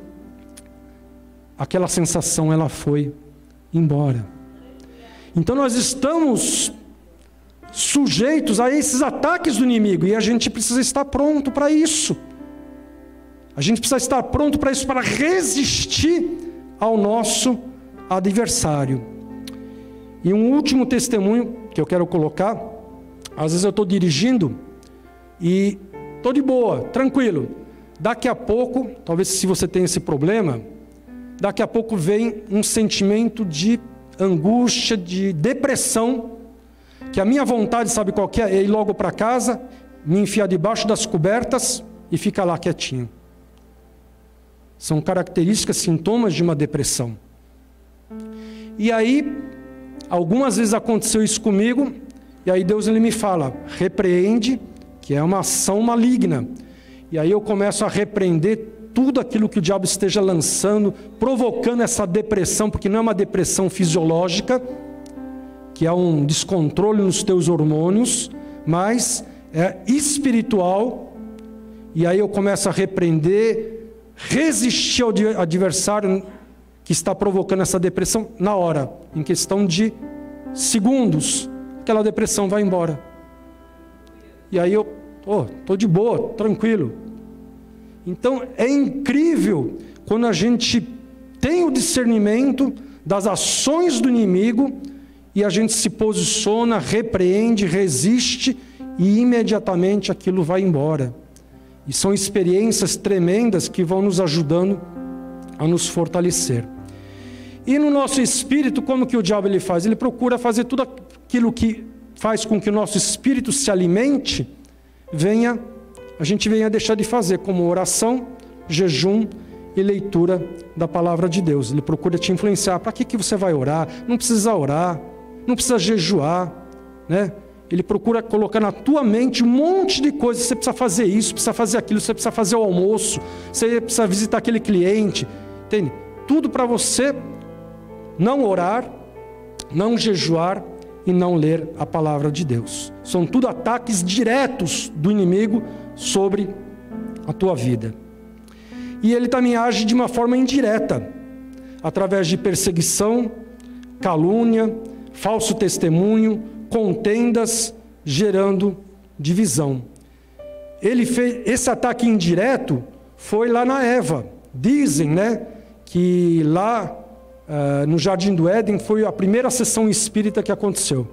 aquela sensação, ela foi embora. Então nós estamos sujeitos a esses ataques do inimigo, e a gente precisa estar pronto para isso. A gente precisa estar pronto para isso, para resistir ao nosso adversário. E um último testemunho que eu quero colocar, às vezes eu estou dirigindo e estou de boa, tranquilo. Daqui a pouco, talvez se você tem esse problema, daqui a pouco vem um sentimento de angústia, de depressão, que a minha vontade, sabe qual que é? É ir logo para casa, me enfiar debaixo das cobertas e ficar lá quietinho. São características, sintomas de uma depressão. E aí, algumas vezes aconteceu isso comigo, e aí Deus ele me fala, repreende, que é uma ação maligna. E aí eu começo a repreender tudo aquilo que o diabo esteja lançando, provocando essa depressão, porque não é uma depressão fisiológica, que é um descontrole nos teus hormônios, mas é espiritual. E aí eu começo a repreender, resistir ao adversário que está provocando essa depressão na hora, em questão de segundos, aquela depressão vai embora. E aí eu estou de boa, tranquilo. Então é incrível quando a gente tem o discernimento das ações do inimigo e a gente se posiciona, repreende, resiste e imediatamente aquilo vai embora. E são experiências tremendas que vão nos ajudando a nos fortalecer. E no nosso espírito, como que o diabo ele faz? Ele procura fazer tudo aquilo que faz com que o nosso espírito se alimente, a gente venha deixar de fazer, como oração, jejum e leitura da palavra de Deus. Ele procura te influenciar. Para que você vai orar? Não precisa orar, não precisa jejuar, né? Ele procura colocar na tua mente um monte de coisas. Você precisa fazer isso, precisa fazer aquilo, você precisa fazer o almoço, você precisa visitar aquele cliente, entende? Tudo para você não orar, não jejuar e não ler a palavra de Deus. São tudo ataques diretos do inimigo sobre a tua vida. E ele também age de uma forma indireta, através de perseguição, calúnia, falso testemunho, contendas, gerando divisão. Ele fez esse ataque indireto, foi lá na Eva. Dizem, né, que lá no Jardim do Éden foi a primeira sessão espírita que aconteceu.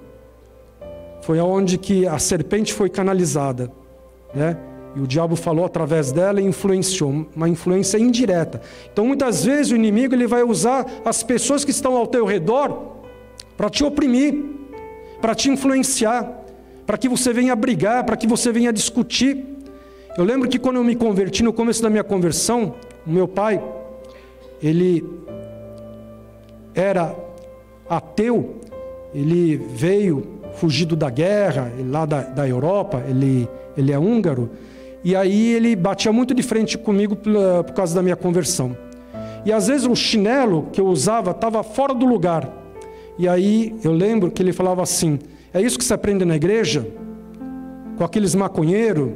Foi onde que a serpente foi canalizada, né? E o diabo falou através dela e influenciou, uma influência indireta. Então muitas vezes o inimigo ele vai usar as pessoas que estão ao teu redor para te oprimir, para te influenciar, para que você venha brigar, para que você venha discutir. Eu lembro que quando eu me converti, no começo da minha conversão, o meu pai, ele era ateu, ele veio fugido da guerra, lá da Europa, ele é húngaro, e aí ele batia muito de frente comigo por causa da minha conversão. E às vezes o chinelo que eu usava estava fora do lugar. E aí eu lembro que ele falava assim, é isso que você aprende na igreja? Com aqueles maconheiros,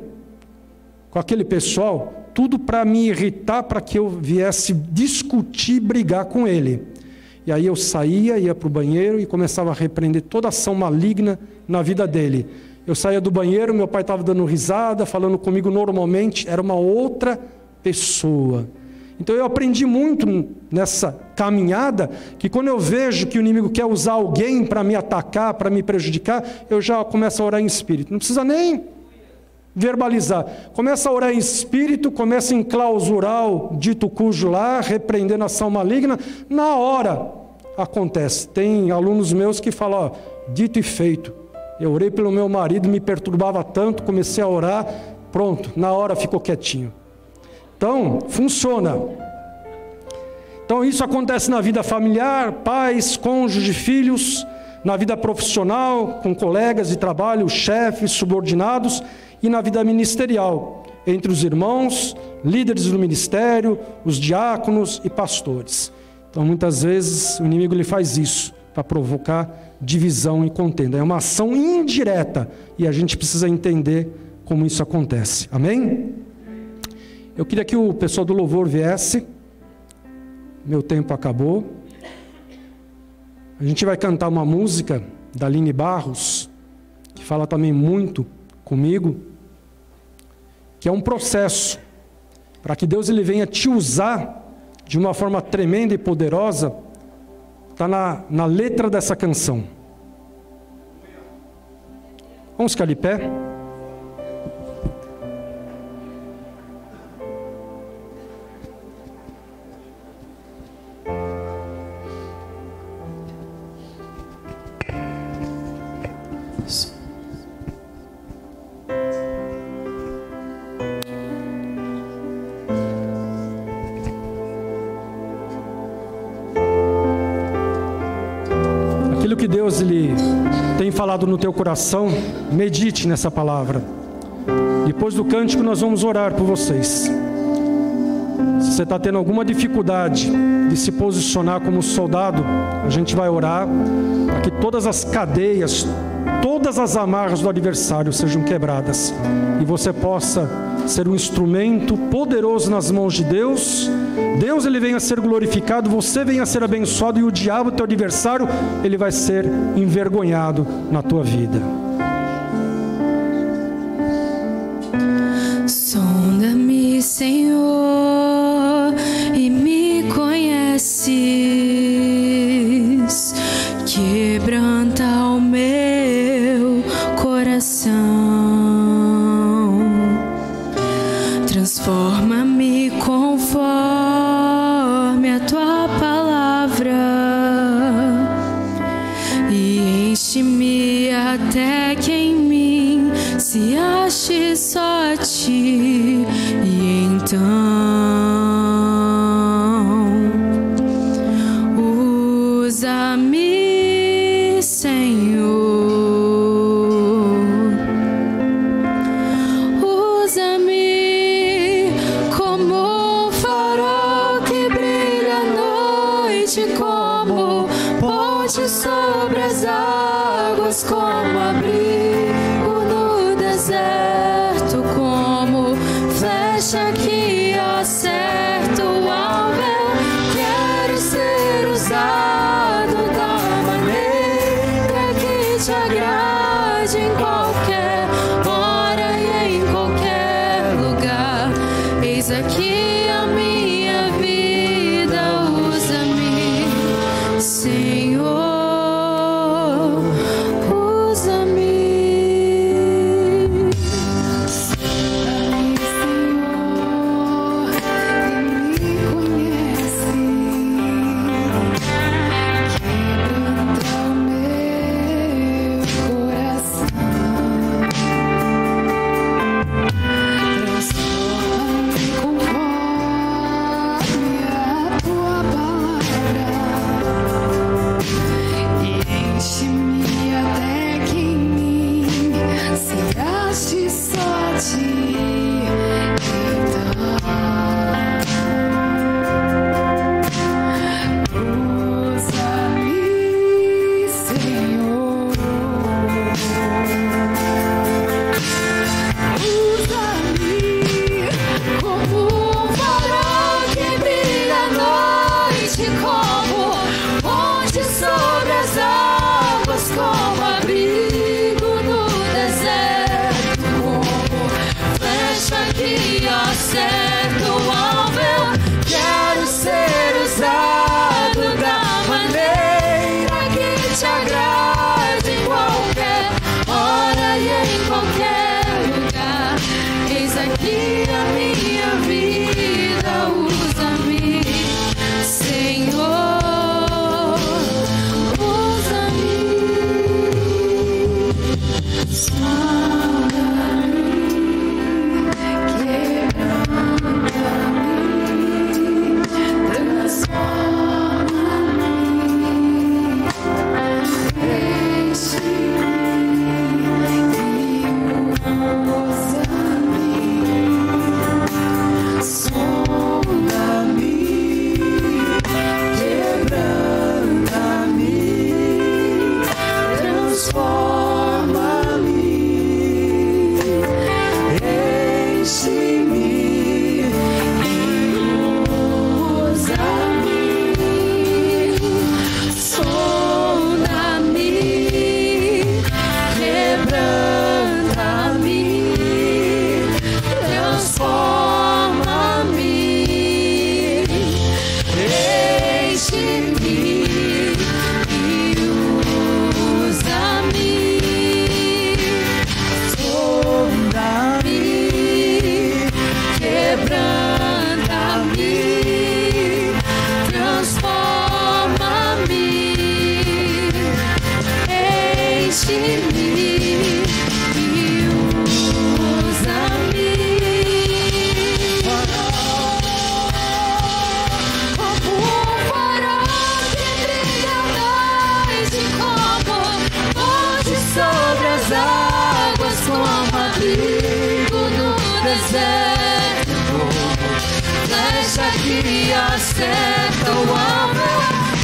com aquele pessoal, tudo para me irritar, para que eu viesse discutir, brigar com ele. E aí eu saía, ia para o banheiro e começava a repreender toda ação maligna na vida dele. Eu saía do banheiro, meu pai estava dando risada, falando comigo normalmente, era uma outra pessoa. Então eu aprendi muito nessa caminhada, que quando eu vejo que o inimigo quer usar alguém para me atacar, para me prejudicar, eu já começo a orar em espírito. Não precisa nem verbalizar. Começa a orar em espírito, começa a enclausurar o dito cujo lá, repreendendo a ação maligna, na hora acontece. Tem alunos meus que falam, dito e feito. Eu orei pelo meu marido, me perturbava tanto, comecei a orar, pronto, na hora ficou quietinho. Então, funciona. Então isso acontece na vida familiar, pais, cônjuges, filhos, na vida profissional, com colegas de trabalho, chefes, subordinados, e na vida ministerial, entre os irmãos, líderes do ministério, os diáconos e pastores. Então muitas vezes o inimigo ele faz isso, para provocar divisão e contenda. É uma ação indireta, e a gente precisa entender como isso acontece. Amém? Eu queria que o pessoal do louvor viesse. Meu tempo acabou. A gente vai cantar uma música da Aline Barros, que fala também muito comigo, que é um processo para que Deus ele venha te usar de uma forma tremenda e poderosa. Está na letra dessa canção. Vamos ficar de pé? aquilo que Deus lhe tem falado no teu coração, medite nessa palavra. Depois do cântico nós vamos orar por vocês. Se você está tendo alguma dificuldade de se posicionar como soldado, a gente vai orar para que todas as cadeias, todas as amarras do adversário sejam quebradas e você possa ser um instrumento poderoso nas mãos de Deus. Deus, ele venha a ser glorificado, você venha a ser abençoado e o diabo, teu adversário, ele vai ser envergonhado na tua vida. Sonda-me, Senhor, e me conheces, quebranta o meu coração, transforma-me conforme a tua palavra e enche-me até que em mim se ache só a ti. E então usa-me, Senhor, usa-me como um farol que brilha à noite, como ponte sobre as águas, como abrigo no deserto, como flecha que acerta o alvo. Quero ser usado da maneira que te agrade, em qualquer hora e em qualquer lugar. Eis aqui a minha vida, usa-me, Senhor, usa-me. acerta o alvo.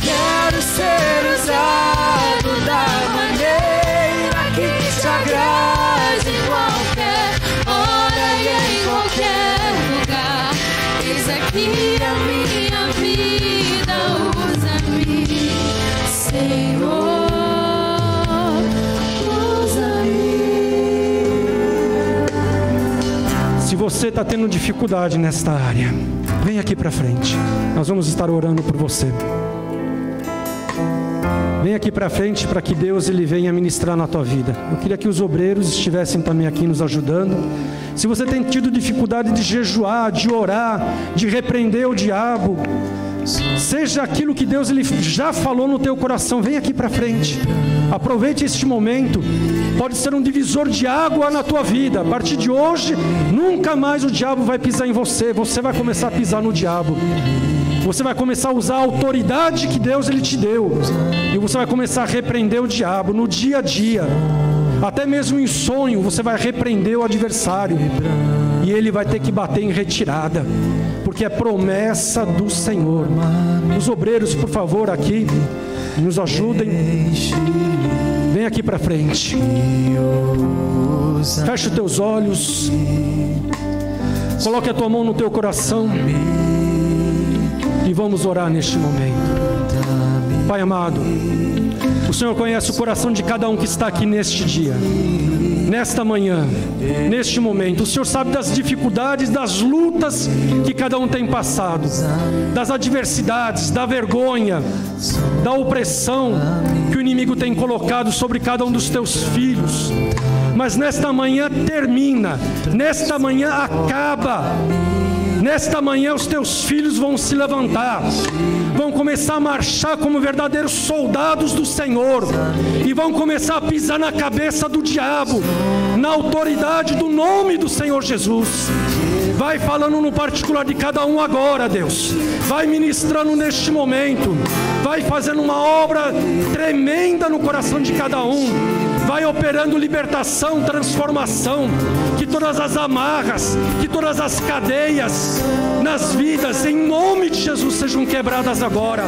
Quero ser usado da maneira que te agrade, em qualquer hora e em qualquer lugar. Eis aqui a minha vida, usa-me, Senhor, usa-me. Se você está tendo dificuldade nesta área, vem aqui para frente. Nós vamos estar orando por você. Vem aqui para frente para que Deus ele venha ministrar na tua vida. Eu queria que os obreiros estivessem também aqui nos ajudando. Se você tem tido dificuldade de jejuar, de orar, de repreender o diabo, seja aquilo que Deus ele já falou no teu coração, vem aqui para frente. Aproveite este momento. Pode ser um divisor de água na tua vida. A partir de hoje, nunca mais o diabo vai pisar em você. Você vai começar a pisar no diabo. Você vai começar a usar a autoridade que Deus ele te deu. E você vai começar a repreender o diabo no dia a dia. Até mesmo em sonho, você vai repreender o adversário. E ele vai ter que bater em retirada. Porque é promessa do Senhor. Os obreiros, por favor, aqui, nos ajudem. Vem aqui para frente. Feche os teus olhos. Coloque a tua mão no teu coração. E vamos orar neste momento. Pai amado, o Senhor conhece o coração de cada um que está aqui neste dia, nesta manhã, neste momento. O Senhor sabe das dificuldades, das lutas que cada um tem passado, das adversidades, da vergonha, da opressão que o inimigo tem colocado sobre cada um dos teus filhos. Mas nesta manhã termina, nesta manhã acaba. Nesta manhã os teus filhos vão se levantar, vão começar a marchar como verdadeiros soldados do Senhor, e vão começar a pisar na cabeça do diabo, na autoridade do nome do Senhor Jesus. Vai falando no particular de cada um agora, Deus. Vai ministrando neste momento, vai fazendo uma obra tremenda no coração de cada um. Vai operando libertação, transformação, que todas as amarras, que todas as cadeias nas vidas, em nome de Jesus, sejam quebradas agora.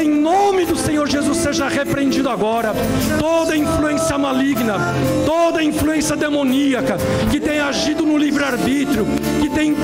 Em nome do Senhor Jesus, seja repreendido agora. Toda influência maligna, toda influência demoníaca, que tem agido no livre-arbítrio, que tem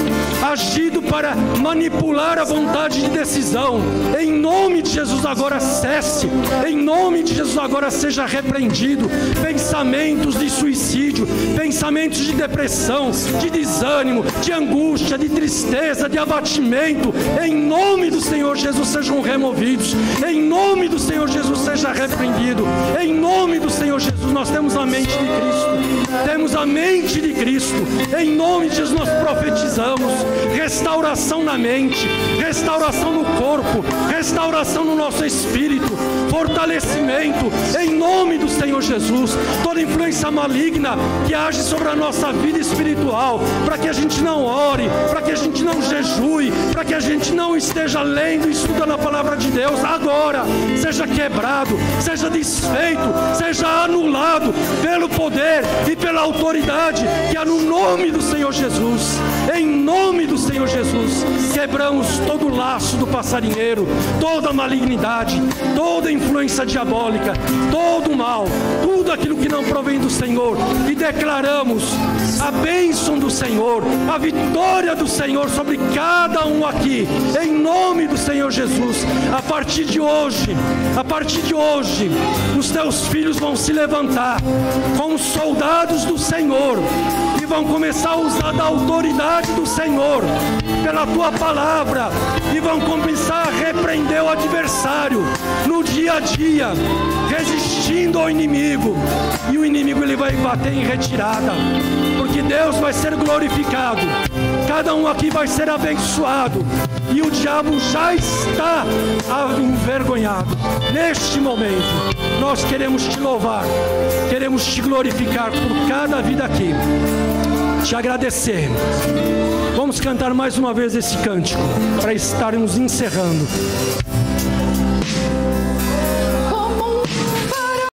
agido para manipular a vontade de decisão, em nome de Jesus agora cesse. Em nome de Jesus agora seja repreendido. Pensamentos de suicídio, pensamentos de depressão, de desânimo, de angústia, de tristeza, de abatimento, em nome do Senhor Jesus sejam removidos. Em nome do Senhor Jesus seja repreendido. Em nome do Senhor Jesus nós temos a mente de Cristo. Temos a mente de Cristo. Em nome de Jesus nós profetizamos restauração na mente, restauração no corpo, restauração no nosso espírito, fortalecimento em nome do Senhor Jesus. Toda influência maligna que age sobre a nossa vida espiritual, para que a gente não ore, para que a gente não jejue, para que a gente não esteja lendo e estudando a palavra de Deus, agora seja quebrado, seja desfeito, seja anulado pelo poder e pela autoridade que há no nome do Senhor Jesus. Em nome do Senhor Jesus, quebramos todo o laço do passarinheiro, toda a malignidade, toda a influência diabólica, todo o mal, tudo aquilo que não provém do Senhor, e declaramos a bênção do Senhor, a vitória do Senhor sobre cada um aqui, em nome do Senhor Jesus. A partir de hoje, os teus filhos vão se levantar como soldados do Senhor e vão começar a usar da autoridade do Senhor pela tua palavra, e vão começar a repreender o adversário no dia a dia, resistindo ao inimigo, e o inimigo ele vai bater em retirada, porque Deus vai ser glorificado, cada um aqui vai ser abençoado, e o diabo já está envergonhado. Neste momento nós queremos te louvar, queremos te glorificar por cada vida aqui, te agradecer. Vamos cantar mais uma vez esse cântico para estarmos encerrando.